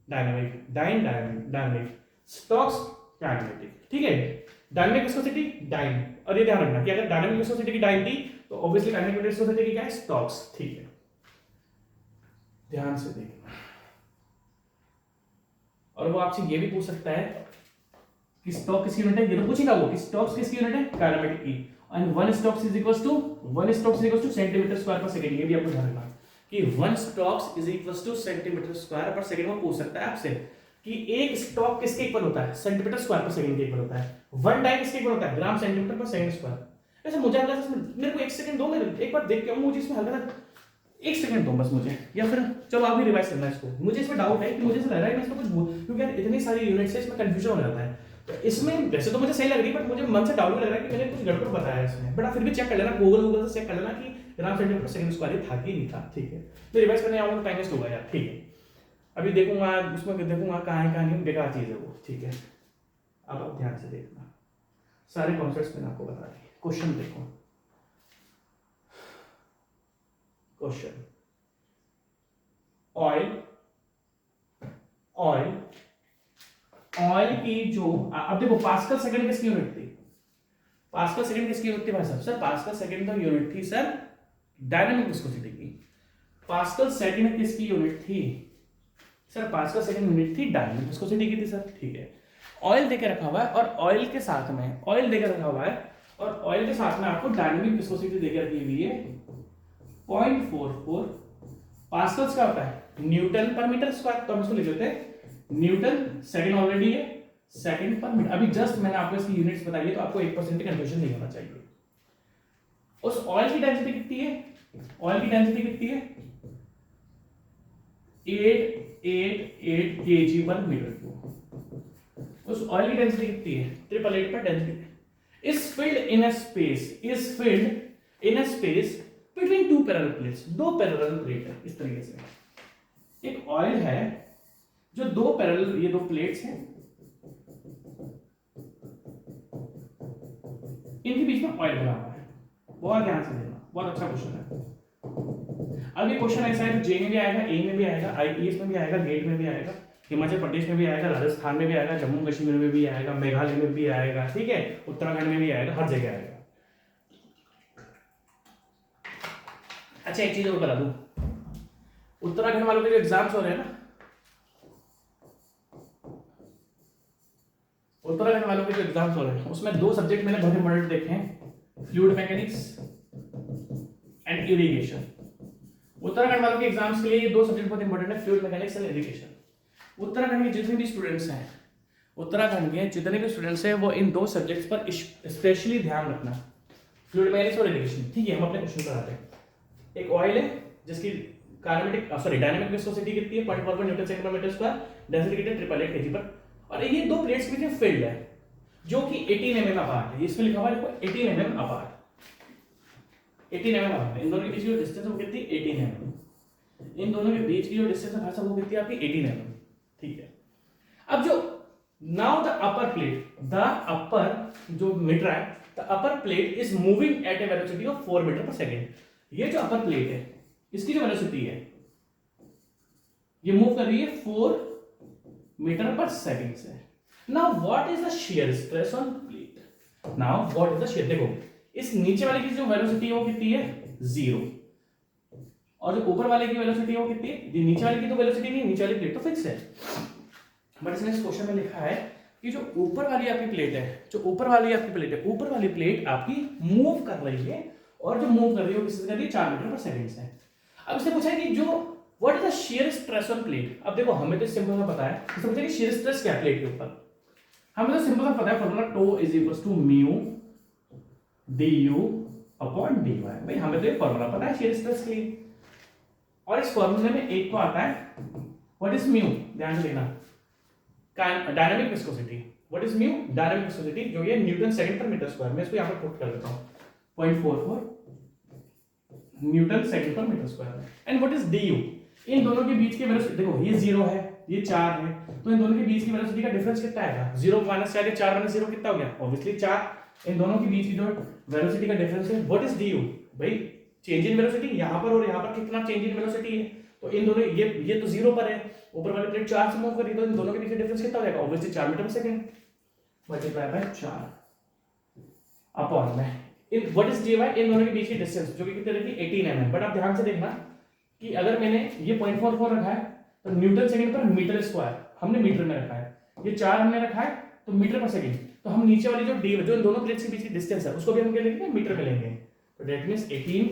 dynamic, dyne dynamic, dynamic. Stokes kinematic, ठीक है। डायनामिक विस्कोसिटी डाइन, और ये ध्यान रखना कि अगर डायनामिक विस्कोसिटी की डाइन थी तो ऑब्वियसली काइनेटिक विस्कोसिटी की क्या है, स्टोक्स, ठीक है। ध्यान से देखना, और वो आपसे ये भी पूछ सकता है कि स्टोक किसकी यूनिट है, ये तो पूछेगा वो कि स्टोक्स किसकी यूनिट है, काइनेमेटिक की, and 1 Stokes is equals two centimetre square पर सेकंड। ये भी आपको ध्यान रखना कि 1 Stokes is equals two centimetre square पर सेकंड। वो पूछ सकता है आपसे कि एक स्टॉक किसके इक्वल होता है, सेंटीमीटर स्क्वायर पर सेकंड के इक्वल होता है। 1 टाइम किसके इक्वल होता है, ग्राम सेंटीमीटर पर सेकंड स्क्वायर। वैसे मुझे हल्का सा, मेरे को 1 सेकंड दो, मैं एक बार देख के मुझे इसमें हल्का सा 1 सेकंड दो बस मुझे, या फिर चलो आप भी रिवाइज करना इसको। मुझे इसमें डाउट है कि मुझे ऐसा लग रहा है मैं इसको कुछ भूल, क्योंकि यार इतनी सारी यूनिट्स है, इसमें कंफ्यूजन हो जाता है। तो इसमें वैसे तो मुझे सही लग रही है, बट मुझे मन से डाउट भी लग रहा है कि मैंने कुछ गड़बड़ बताया है इसमें। बट आप फिर भी चेक कर लेना, गूगल से चेक कर लेना कि ग्राम सेंटीमीटर सेकंड स्क्वायर था कि नहीं था, ठीक है। तो रिवाइज करने आऊंगा तो टाइम वेस्ट होगा यार, ठीक है। अभी देखूंगा उसमें, देखूंगा कहाँ है कहाँ नहीं, बेकार चीज है वो, ठीक है। अब आप ध्यान से देखना, सारे कॉन्सेप्ट्स मैंने आपको बता दिए। क्वेश्चन देखो, क्वेश्चन, ऑयल की जो, अब देखो पास्कल सेकंड किसकी यूनिट थी, पास्कल सेकंड किसकी यूनिट थी भाई साहब, सर पास्कल सेकंड तो यूनिट थी सर डायनामिक विस्कोसिटी की। पास्कल सेकंड किसकी यूनिट थी सर, पास्कल सेकंड यूनिट थी डायनामिक विस्कोसिटी की थी सर, ठीक है। ऑयल देके रखा हुआ है, और ऑयल के साथ में ऑयल देकर रखा हुआ है, और ऑयल के साथ में आपको डायनामिक विस्कोसिटी देकर रखी हुई है 0.44 पास्कल्स का होता है न्यूटन पर मीटर स्क्वायर। तो हम इसको लिख लेते हैं न्यूटन, सेकंड ऑलरेडी है, सेकंड पर मीटर। अभी जस्ट मैंने आपको इसकी यूनिट्स बताई है, तो आपको 1% कंफ्यूजन नहीं होना चाहिए। उस ऑयल की डेंसिटी कितनी है, ऑयल की डेंसिटी कितनी है 888 kg पर मीटर क्यूब। उस ऑयल की डेंसिटी कितनी है, 888 पर density is filled in a space between two parallel plates. दो पैरेलल प्लेट है इस तरीके से, एक ऑयल है जो दो पैरेलल, ये दो प्लेट्स हैं, इनके बीच में ऑयल भरा हुआ है। बहुत ध्यान से देखना, बहुत अच्छा क्वेश्चन है। अब ये क्वेश्चन ऐसा है, जे में भी आएगा, ए में भी आएगा, आईईएस में भी आएगा, गेट में भी आएगा, हिमाचल प्रदेश में भी आएगा, राजस्थान में भी आएगा, जम्मू कश्मीर में भी आएगा, मेघालय में भी आएगा, ठीक है, उत्तराखंड में भी आएगा, हर जगह आएगा। अच्छा एक चीज और बता दूं, उत्तराखंड वालों के जो एग्जाम्स हो रहे हैं ना, उत्तराखंड वालों के जो एग्जाम्स हो रहे हैं उसमें दो सब्जेक्ट मैंने बहुत इंपॉर्टेंट देखे हैं, fluid mechanics and irrigation. Uttarakhand वालों के एग्जाम्स के लिए ये दो सब्जेक्ट बहुत इंपॉर्टेंट है, fluid mechanics and irrigation. Uttarakhand के जितने भी स्टूडेंट्स हैं, उत्तराखंड के जितने भी स्टूडेंट्स हैं, वो इन दो सब्जेक्ट्स पर स्पेशली ध्यान रखना, फ्लूइड मैकेनिक्स और इरिगेशन, ठीक है। हम अपने क्वेश्चन पर आते हैं। एक ऑयल है जिसकी डायनामिक विस्कोसिटी कितनी है 0.44 न्यूटन सेकंड पर मीटर स्क्वायर, डेंसिटी कितनी है 888 kg पर, और ये दो प्लेट्स के बीच में फील्ड है जो कि 18 mm अपार्ट है। इसमें लिखा हुआ है देखो 18 mm अपार्ट, 18 mm अपार्ट। इन दोनों के बीच की जो डिस्टेंस है वो कितनी 18 mm। इन दोनों के बीच की जो डिस्टेंस है भाई वो कितनी है आपकी 18 mm, ठीक है। अब जो now the upper plate, the upper जो मीटर है, the upper plate is moving at a velocity of 4 metre per second. ये जो अपर प्लेट है इसकी जो वेलोसिटी है ये मूव कर रही है 4 मीटर पर सेकंड से। Now what is the shear stress on plate, now what is the shear, देखो इस नीचे वाले की जो वेलोसिटी है वो कितनी है 0, और जो ऊपर वाले की वेलोसिटी है वो कितनी है, नीचे वाले की तो वेलोसिटी नहीं, नीचे वाली प्लेट तो फिक्स है, बट इसने इस क्वेश्चन में लिखा है कि जो ऊपर वाली आपकी प्लेट है, जो ऊपर वाली आपकी प्लेट है, ऊपर वाली प्लेट आपकी मूव कर रही है, और जो मूव कर रही है वो किससे कर रही है 4 मीटर पर सेकंड से। अब इसने पूछा है कि जो what is the shear stress on plate. अब देखो हमें तो सिंपल सा पता है, इसने पूछा कि शियर स्ट्रेस क्या है प्लेट के ऊपर, हमें तो सिंपल सा पता है formula tau is equal to mu du upon dy। भाई हमें तो ये फॉर्मूला पता है शियर स्ट्रेस के लिए, और इस फॉर्मूले में एक को आता है व्हाट इज म्यू, ध्यान से देखना, dynamic viscosity. What is mu, dynamic viscosity, जो ये न्यूटन सेकंड पर मीटर स्क्वायर। मैं इसको यहां पर पुट कर देता हूं 0.44 न्यूटन सेकंड पर metre square. And what is du, इन दोनों के बीच की वेलोसिटी, देखो ये 0 है ये 4 है, तो इन दोनों के बीच की वेलोसिटी का डिफरेंस कितना आएगा, 0 माइनस 4 4 माइनस 0 कितना हो गया, ऑब्वियसली 4। इन दोनों के बीच की जो वेलोसिटी का डिफरेंस है व्हाट इज du, भाई चेंज इन वेलोसिटी, यहां पर और यहां पर कितना चेंज इन वेलोसिटी है, तो इन दोनों ये तो 0 पर है, ऊपर वाली प्लेट 4 से मूव कर रही है, तो इन दोनों के बीच का डिफरेंस कितना हो जाएगा, obviously 4 metre per second. Multiply by 4 upon में इन व्हाट इज dy, इन दोनों के बीच की डिस्टेंस जो कि कितने रखी 18 mm। बट आप ध्यान से देखना कि अगर मैंने ये 0.44 रखा है तो न्यूटन सेकंड पर मीटर स्क्वायर हमने मीटर में रखा है, ये 4 हमने रखा है तो मीटर पर सेकंड, तो हम नीचे वाली जो डी जो इन दोनों प्लेट्स के बीच की डिस्टेंस है उसको भी हम क्या लेंगे, मीटर में लेंगे। तो दैट मींस 18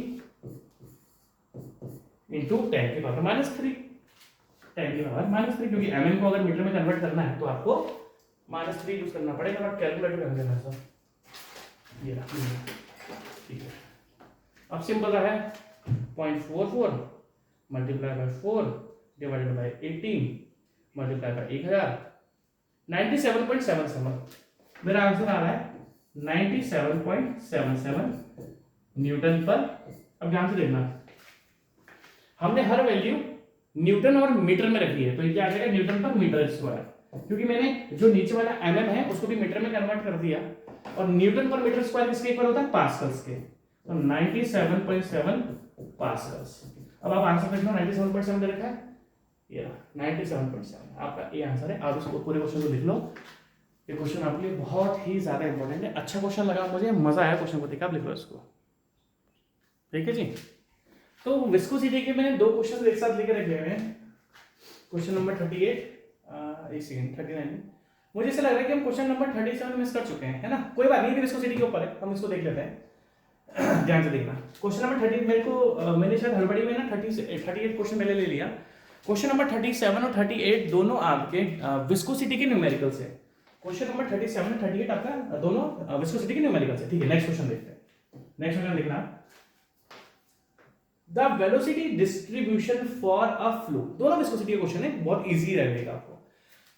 into 10 की पावर -3, 10 की पावर -3, क्योंकि mm को अगर मीटर में कन्वर्ट करना है तो आपको -3 यूज करना पड़ेगा। बट कैलकुलेटर कर देना सर, ये रहा, ठीक है। अब सिंपल रहा है 0.44 multiply by 4 divided by 18 multiply by 1000, 97.77 मेरा आंसर आ रहा है 97.77 न्यूटन पर। अब ध्यान से देखना, हमने हर वैल्यू न्यूटन और मीटर में रखी है, तो ये क्या आ जाएगा न्यूटन पर मीटर स्क्वायर, क्योंकि मैंने जो नीचे वाला mm है उसको भी मीटर में कन्वर्ट कर दिया, और न्यूटन पर मीटर स्क्वायर किसके इक्वल होता है, पास्कल्स के। तो 97.7 पास्कल्स। अब आप आंसर देखना, 97.7 दे रखा है, ये 97.7 आपका ये आंसर है। आप इसको पूरे क्वेश्चन को लिख लो, ये क्वेश्चन आपके लिए बहुत ही ज्यादा इंपॉर्टेंट है। अच्छा क्वेश्चन लगा मुझे, मजा आया क्वेश्चन को देखा, आप लिख लो इसको, ठीक है जी। तो विस्कोसिटी के मैंने 2 क्वेश्चन एक साथ लेके रखे हुए हैं। क्वेश्चन नंबर 38 एक सेकंड 39, मुझे ऐसा लग रहा है कि हम क्वेश्चन नंबर 37 मिस कर चुके हैं, है ना। कोई बात नहीं, विस्कोसिटी के ऊपर है, हम इसको देख लेते हैं। ध्यान से देखना, क्वेश्चन नंबर 30 मेरे को मैंने शायद हड़बड़ी में ना 38 क्वेश्चन पहले ले लिया। क्वेश्चन नंबर 37 और 38 दोनों आपके विस्कोसिटी के न्यूमेरिकल्स है। क्वेश्चन नंबर 37 और 38 आपका दोनों विस्कोसिटी के न्यूमेरिकल्स है, ठीक है। नेक्स्ट क्वेश्चन देखते हैं। नेक्स्ट क्वेश्चन देखना, the velocity distribution for a flow, दोनों विस्कोसिटी के क्वेश्चन है, बहुत इजी रहेगा आपको।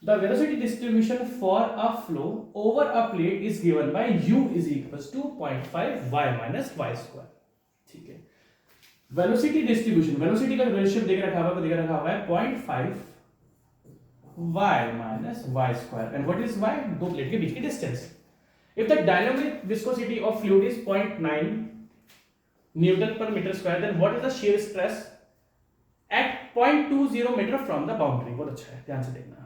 The velocity distribution for a flow over a plate is given by u is equals to 0.5 y minus y square, ठीक है। Velocity distribution, velocity का relationship देख रखा हुआ है 0.5 y minus y square, and what is y, दो plate के बीच की distance. If the dynamic viscosity of fluid is 0.9 newton पर metre square, then what is the shear stress at 0.20 metre from the boundary. बहुत अच्छा है, ध्यान से देखना,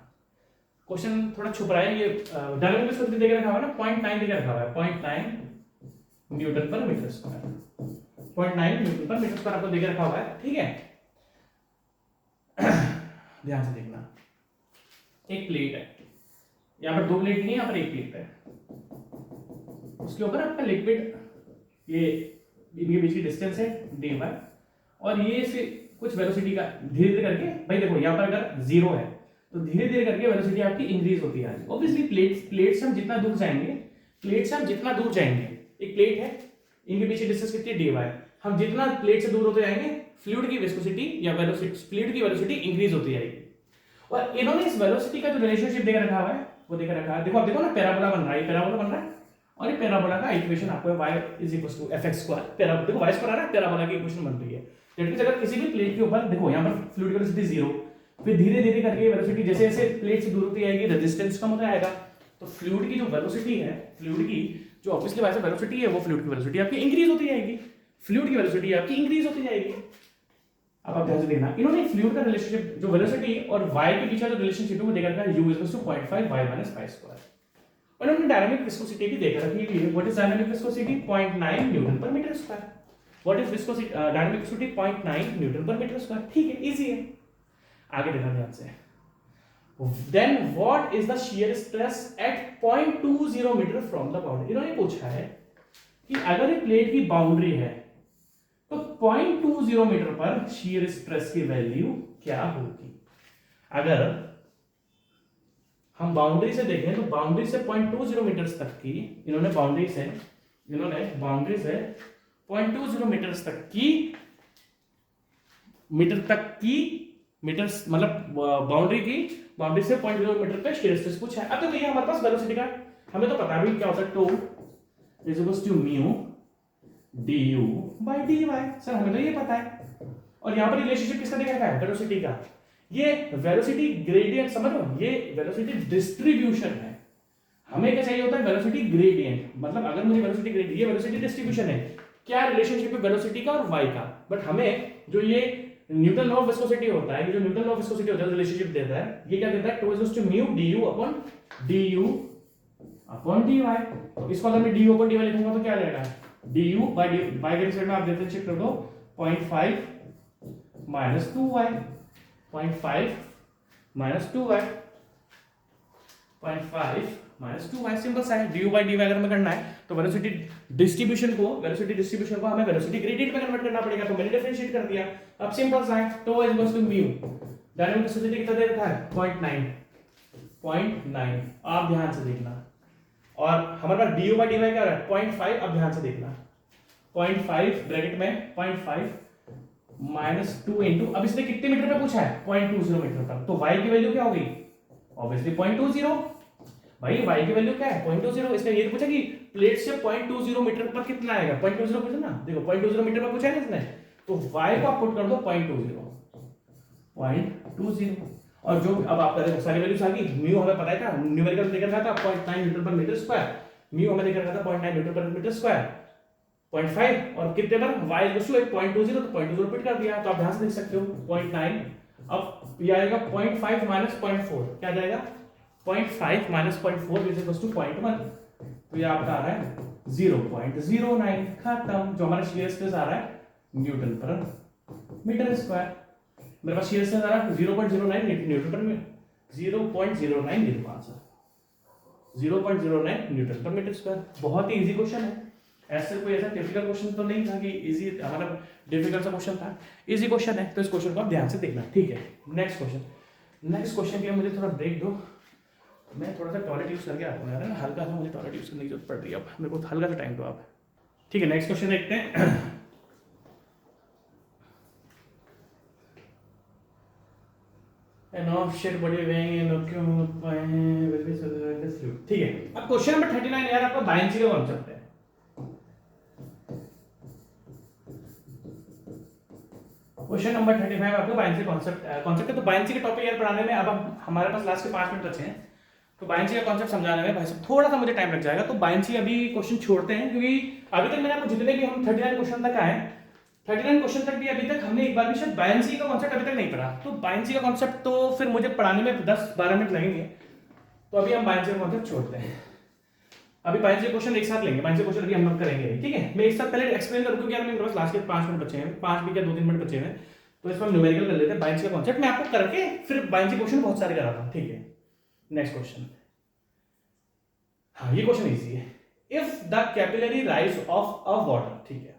क्वेश्चन थोड़ा छुप रहा है। ये डायनामिक विस्कोसिटी देख रखा हुआ है ना, 0.9 देख रखा हुआ है, 0.9 न्यूटन पर मीटर स्क्वायर, 0.9 न्यूटन पर मीटर स्क्वायर आपको देख रखा हुआ है, ठीक है। ध्यान से देखना, एक प्लेट है, यहाँ पर 2 प्लेट नहीं है, यहाँ पर एक प्लेट है, उसके ऊपर आपका लिक्विड, ये इनके बीच की डिस्टेंस है dy, और ये से कुछ वेलोसिटी का धीरे धीरे करके, भाई देखो यहाँ पर अगर 0 है तो धीरे धीरे करके वेलोसिटी आपकी इंक्रीज होती है। ऑब्वियसली प्लेट से हम जितना दूर जाएंगे, एक प्लेट है, इनके पीछे डिस्टेंस कितनी dy, हम जितना प्लेट से दूर होते जाएंगे फ्लूइड की विस्कोसिटी या वेलोसिटी, फ्लूइड की वेलोसिटी इंक्रीज होती जाएगी। और इन्होंने इस वेलोसिटी का जो रिलेशनशिप देकर रखा हुआ है वो देकर रखा है, देखो आप देखो ना, पैराबोला बन रहा है, पैराबोला बन रहा है, और ये पैराबोला का इक्वेशन आपको है y is equal to fx square. Parabola देखो y स्क्वायर आ रहा है, पैराबोला की इक्वेशन बन रही है। दैट मींस अगर किसी भी प्लेट के ऊपर देखो, यहाँ पर फ्लूइड वेलोसिटी 0, फिर धीरे धीरे करके वेलोसिटी जैसे जैसे प्लेट से दूर होती जाएगी रेजिस्टेंस कम होता जाएगा, तो फ्लूइड की जो वेलोसिटी है, फ्लूइड की जो ऑब्वियसली वैसे वेलोसिटी है, वो फ्लूइड की वेलोसिटी आपकी इंक्रीज होती जाएगी, फ्लूइड की वेलोसिटी आपकी इंक्रीज होती जाएगी। अब आप ध्यान से देखना, इन्होंने फ्लूइड का रिलेशनशिप जो वेलोसिटी और y के बीच का जो रिलेशनशिप है वो देखा था u equals to 0.5 y minus y square. और उन्होंने डायनामिक विस्कोसिटी भी देखा रखी है। What is dynamic viscosity, 0.9 newton पर metre square. What is viscosity, dynamic viscosity 0.9 newton पर मीटर स्क्वायर, ठीक है, इजी है। आगे देखना ध्यान से, then what is the shear stress at 0.20 metre from the boundary. इन्होंने पूछा है कि अगर ये प्लेट की बाउंड्री है तो 0.20 मीटर पर शियर स्ट्रेस की वैल्यू क्या होगी। अगर हम बाउंड्री से देखें तो बाउंड्री से 0.20 मीटर तक की, इन्होंने बाउंड्री से 0.20 मीटर तक की मीटर मतलब बाउंड्री से 0.20 मीटर पे शियर स्ट्रेस पूछा है। अब तो भैया हमारे पास वेलोसिटी का हमें तो पता भी क्या होता है, tau is equals to mu du by dy, sir हमें तो ये पता है। और यहाँ पर रिलेशनशिप किसका देखा है, वेलोसिटी का। ये वेलोसिटी ग्रेडियंट समझ लो, ये वेलोसिटी डिस्ट्रीब्यूशन है। हमें क्या चाहिए होता है, वेलोसिटी ग्रेडियंट, मतलब अगर मुझे वेलोसिटी ग्रेडियंट, ये वेलोसिटी डिस्ट्रीब्यूशन है, क्या रिलेशनशिप है वेलोसिटी का और y का। बट हमें जो ये न्यूटन लॉ ऑफ विस्कोसिटी होता है, ये जो न्यूटन लॉ ऑफ विस्कोसिटी होता है रिलेशनशिप देता है, ये क्या देता है, tau is to mu du upon du upon D Y. तो इसको अगर मैं डी अपॉन डी वाई लिखूंगा तो क्या आ जाएगा, डी यू बाई के साइड में आप डिफरेंशिएट कर दो 0.5 minus 2y, 0.5 minus 2y, 0.5 minus 2y, simple सा है। D U by D Y अगर हमें करना है तो वेलोसिटी डिस्ट्रीब्यूशन को हमें वेलोसिटी ग्रेडियंट में कन्वर्ट करना पड़ेगा, तो मैंने डिफरेंशिएट कर दिया। अब सिंपल सा है, tau is equals to mu, dynamic viscosity कितना दे रखा है 0.9, आप ध्यान से देखना। और हमारे पास du by dy क्या है 0.5, अब ध्यान से देखना 0.5 ब्रैकेट में 0.5 माइनस 2 इंटू, अब इसने कितने मीटर पे पूछा है 0.20 मीटर पर, तो y की वैल्यू क्या होगी ऑब्वियसली 0.20। भाई y की वैल्यू क्या है 0.20, इसने ये पूछा कि प्लेट से 0.20 मीटर पर कितना आएगा, 0.20 पूछा ना, देखो 0.20 मीटर पर पूछा है ना इसने, तो y को आप पुट कर दो 0.20, और जो अब आपका देखो सारी वैल्यूज आ गई। म्यू हमें पता है था, न्यूमेरिकल देकर रखा था 0.9 मीटर पर मीटर स्क्वायर, म्यू हमें देकर रखा था 0.9 मीटर पर मीटर स्क्वायर, 0.5 और कितने पर y इक्वल टू 0.20, तो 0.20 फिट कर दिया, तो आप ध्यान से देख सकते हो 0.9। अब ये आएगा 0.5 माइनस 0.4, क्या आ जाएगा 0.5 माइनस 0.4 इज इक्वल टू 0.1, तो ये आपका आ रहा है 0.09, खत्म। जो हमारा शियर स्ट्रेस आ रहा है न्यूटन पर मीटर स्क्वायर, मेरे पास शियर स्ट्रेस आ रहा है 0.09 न्यूटन पर 0.09 लिखो आंसर, 0.09 न्यूटन पर मीटर स्क्वायर। बहुत ही इजी क्वेश्चन है, ऐसे कोई ऐसा डिफिकल्ट क्वेश्चन तो नहीं था कि इजी, हमारा डिफिकल्ट सा क्वेश्चन था, इजी क्वेश्चन है, तो इस क्वेश्चन को आप ध्यान से देखना, ठीक है। नेक्स्ट क्वेश्चन के लिए मुझे थोड़ा ब्रेक दो, मैं थोड़ा सा टॉयलेट यूज करके आता हूँ यार, हल्का सा मुझे टॉयलेट यूज करने की जरूरत पड़ रही है, अब मेरे को हल्का सा टाइम दो आप, ठीक है। नेक्स्ट क्वेश्चन देखते हैं। ठीक है, अब क्वेश्चन नंबर 39 यार आपका बायनची का कॉन्सेप्ट है। क्वेश्चन नंबर 35 आपका बायनची कॉन्सेप्ट है, तो बायनची के टॉपिक यार पढ़ाने में अब हमारे पास लास्ट के 5 मिनट बचे हैं, तो बायनची का कॉन्सेप्ट समझाने में भाई साहब थोड़ा सा मुझे टाइम लग जाएगा, तो बायनची अभी क्वेश्चन छोड़ते हैं, क्योंकि अभी तक मैंने आपको जितने भी हम 39 क्वेश्चन तक आए, 39 क्वेश्चन तक भी अभी तक हमने एक बार भी शायद बायनची का कॉन्सेप्ट अभी तक नहीं पढ़ा, तो बायनची का कॉन्सेप्ट तो फिर मुझे पढ़ाने में 10-12 मिनट लगेंगे, तो अभी हम बायनची का कॉन्सेप्ट छोड़ते हैं। अभी बायनची क्वेश्चन एक साथ लेंगे, बायनची क्वेश्चन अभी हम लोग करेंगे, ठीक है। मैं एक साथ पहले एक्सप्लेन करूं क्योंकि यार मेरे पास लास्ट के 5 मिनट बचे हैं, 5 भी क्या 2-3 मिनट बचे हैं, तो इस पर न्यूमेरिकल कर लेते हैं। बायनची का कॉन्सेप्ट मैं आपको करके फिर बायनची क्वेश्चन बहुत सारे कराता हूं, ठीक है। नेक्स्ट क्वेश्चन, हाँ ये क्वेश्चन इजी है। If the capillary rise of a water, ठीक है,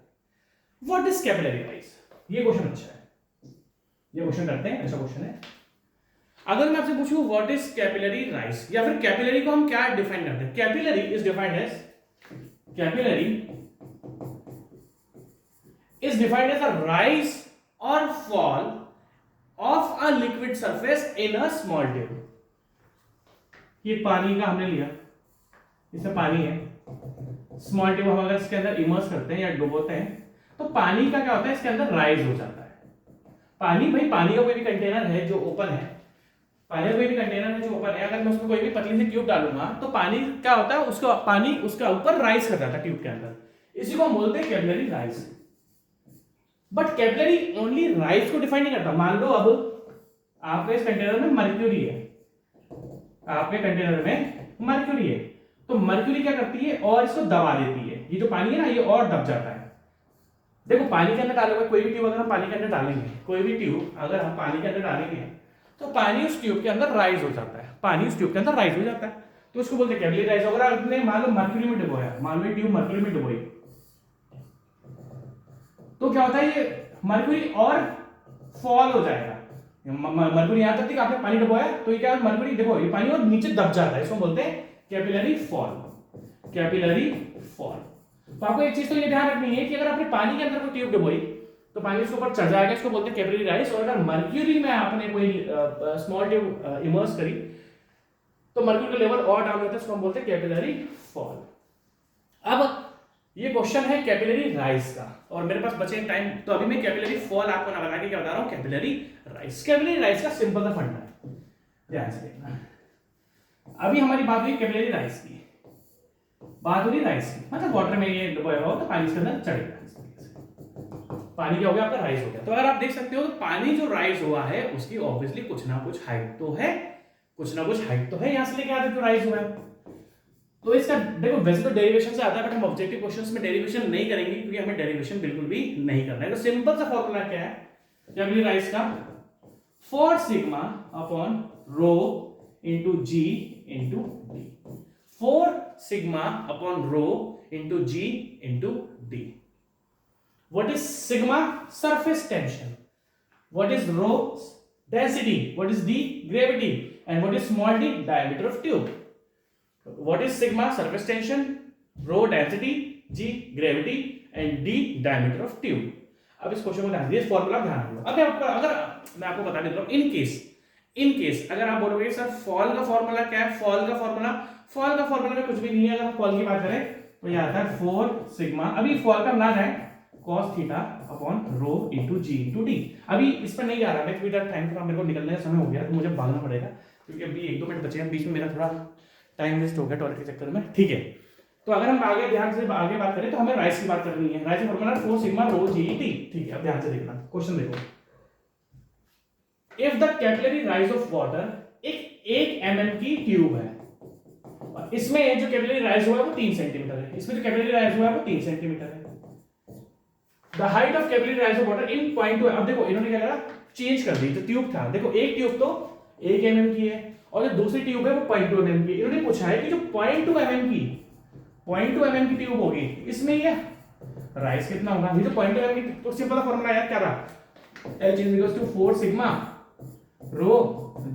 व्हाट इज कैपिलरी राइज, ये क्वेश्चन अच्छा है, ये क्वेश्चन करते हैं, अच्छा क्वेश्चन है। अगर मैं आपसे पूछूं व्हाट इज कैपिलरी राइज, या फिर कैपिलरी को हम क्या डिफाइन करते हैं, capillary is defined as a rise और fall of a liquid surface in a small tube. ये पानी का हमने लिया, इसमें पानी है, स्मॉल ट्यूब हम अगर इसके अंदर इमर्स करते हैं या डुबोते हैं तो पानी का क्या होता है, इसके अंदर राइज हो जाता है। पानी, भाई पानी का कोई भी कंटेनर है जो ओपन है, पानी का कोई भी कंटेनर है जो ओपन है, अगर मैं उसमें कोई भी पतली सी ट्यूब डालूंगा तो पानी क्या होता है, उसको पानी उसका ऊपर राइज कर जाता है ट्यूब के अंदर, इसी को हम बोलते हैं capillary rise. But capillary only rise को डिफाइन नहीं करता। मान लो अब आपके इस कंटेनर में मर्क्यूरी है, आपके कंटेनर में मर्क्यूरी है, तो मर्क्यूरी क्या करती है और इसको दबा देती है, ये जो पानी है ना ये और दब जाता है। देखो पानी के अंदर डालोगे, कोई भी ट्यूब अगर हम पानी के अंदर डालेंगे, कोई भी ट्यूब अगर हम पानी के अंदर डालेंगे तो पानी उस ट्यूब के अंदर राइज हो जाता है, पानी उस ट्यूब के अंदर राइज हो जाता है, तो उसको बोलते हैं कैपिलरी राइज। अगर आपने मान लो मर्क्यूरी में डुबोया, मान लो ट्यूब मर्क्यूरी में डुबोई, तो क्या होता है ये मर्क्यूरी और फॉल हो जाएगा। मर्क्यूरी यहां तक कि आपने पानी डुबोया तो ये क्या है, मर्क्यूरी देखो ये पानी और नीचे दब जाता है, इसको बोलते हैं कैपिलरी फॉल, कैपिलरी फॉल। तो आपको एक चीज तो ये ध्यान रखनी है कि अगर आपने पानी के अंदर कोई ट्यूब डुबोई तो पानी उसके ऊपर चढ़ जाएगा, इसको बोलते हैं कैपिलरी राइज। और अगर मर्क्यूरी में आपने कोई स्मॉल ट्यूब इमर्स करी तो मर्क्यूरी का लेवल और डाउन होता है, इसको हम बोलते हैं कैपिलरी फॉल। अब ये क्वेश्चन है कैपिलरी राइज का, और मेरे पास बचे टाइम, तो अभी मैं कैपिलरी फॉल आपको ना बता के क्या बता रहा हूं, कैपिलरी राइज। कैपिलरी राइज का सिंपल सा फंडा है, ध्यान से देखना। अभी हमारी बात हुई कैपिलरी राइज की, बात हो रही राइज की, मतलब वाटर में ये डुबोया हो तो पानी इसके अंदर चढ़ेगा, पानी क्या हो गया आपका राइज हो गया। तो अगर आप देख सकते हो तो पानी जो राइज हुआ है उसकी ऑब्वियसली कुछ ना कुछ हाइट तो है, कुछ ना कुछ हाइट तो है, यहां से लेके आते जो राइज हुआ है। तो इसका देखो वैसे तो डेरिवेशन से आता है, बट हम ऑब्जेक्टिव क्वेश्चंस में डेरिवेशन नहीं करेंगे क्योंकि हमें डेरिवेशन बिल्कुल भी नहीं करना है। तो सिंपल सा फॉर्मूला क्या है, कैपिटल राइज का, four sigma upon rho into G into D, four sigma upon rho into G into D. What is sigma? Surface tension. What is rho? Density. What is D? Gravity. And what is small D? Diameter of tube. What is sigma? Surface tension, rho density, g gravity and d diameter of tube। अब इस question को ध्यान दीजिए, formula ध्यान रखिए। अगर मैं आपको बता देता हूं, इन केस अगर आप बोलोगे सर फॉल का फॉर्मूला क्या है, फॉल का फॉर्मूला में कुछ भी नहीं है। अगर हम फॉल की बात करें तो ये आता है 4 सिग्मा, अभी फॉल का ना जाए, cos theta upon rho into G into D. अभी इस पर नहीं जा रहा मैं क्योंकि टाइम थोड़ा मेरे को निकलने का समय हो गया, तो मुझे भागना पड़ेगा क्योंकि अभी 1-2 मिनट बचे हैं, बीच में मेरा थोड़ा टाइम वेस्ट हो गया टॉयलेट के चक्कर में, ठीक है। तो अगर हम आगे ध्यान से आगे बात करें तो हमें राइस की बात करनी है। राइस का formula 4 sigma rho G T, ठीक है। अब ध्यान से देखना क्वेश्चन, देखो if the capillary rise of water, एक एमएम की ट्यूब है और इसमें जो कैपिलरी राइज हुआ है वो 3 सेंटीमीटर है, इसमें जो कैपिलरी राइज हुआ है वो 3 सेंटीमीटर है। The height of capillary rise of water in point 2। अब देखो इन्होंने क्या करा, चेंज कर दी। जो ट्यूब था, देखो एक ट्यूब तो 1 एमएम की है और जो दूसरी ट्यूब है वो 0.2 mm की। इन्होंने पूछा है कि जो 0.2 mm की ट्यूब होगी इसमें ये राइज कितना होगा। ये जो 0.2 mm की, तो सिंपल सा फॉर्मूला याद क्या रहा, H is equal to 4 sigma rho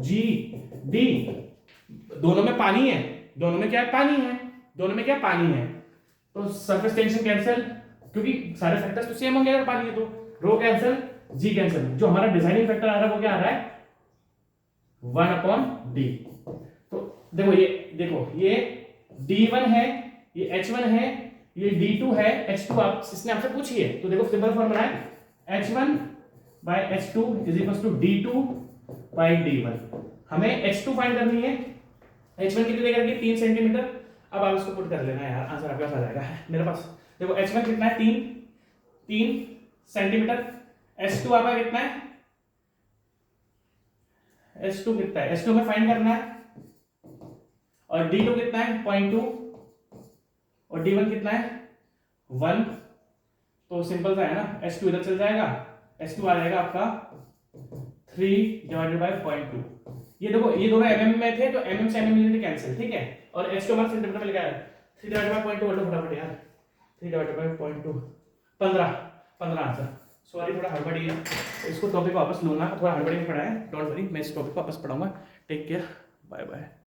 G D. दोनों में पानी है, दोनों में क्या है, पानी है। तो सरफेस टेंशन कैंसिल, क्योंकि सारे फैक्टर्स तो सेम होंगे अगर पानी है तो। रो कैंसिल, जी कैंसिल, जो हमारा डिसाइडिंग फैक्टर आ रहा है वो क्या आ रहा है, 1/d। तो देखो ये d1 है, ये h1 है, ये d2 है, h2 आप इसने आपसे पूछी है। तो देखो सिंपल फॉर्मूला है h1/h2 is equal to d2/d1। हमें h2 फाइंड करनी है, h1 कितनी देगा, 3 सेंटीमीटर। अब आप इसको पुट कर लेना यार, आंसर आपके पास आ जाएगा मेरे पास। देखो h1 कितना है, 3 सेंटीमीटर। h2 आपका कितना है, H2 कितना है, H2 में फाइंड करना है। और D2 कितना है, 0.2 और D1 कितना है, 1। तो सिंपल सा है ना, H2 इधर चल जाएगा, H2 आ जाएगा आपका 3/0.2। ये देखो ये दोनों mm में थे तो mm से mm यूनिट कैंसिल, ठीक है। और H2 हमारा सेंटीमीटर में लिखा है 3/0.2 फटाफट यार, 3/0.2 15 आंसर। सॉरी थोड़ा हड़बड़ी है, इसको टॉपिक वापस लो ना, थोड़ा हड़बड़ी में पढ़ा है, डोंट वरी, मैं इस टॉपिक को वापस पढ़ाऊंगा। Take care, bye bye.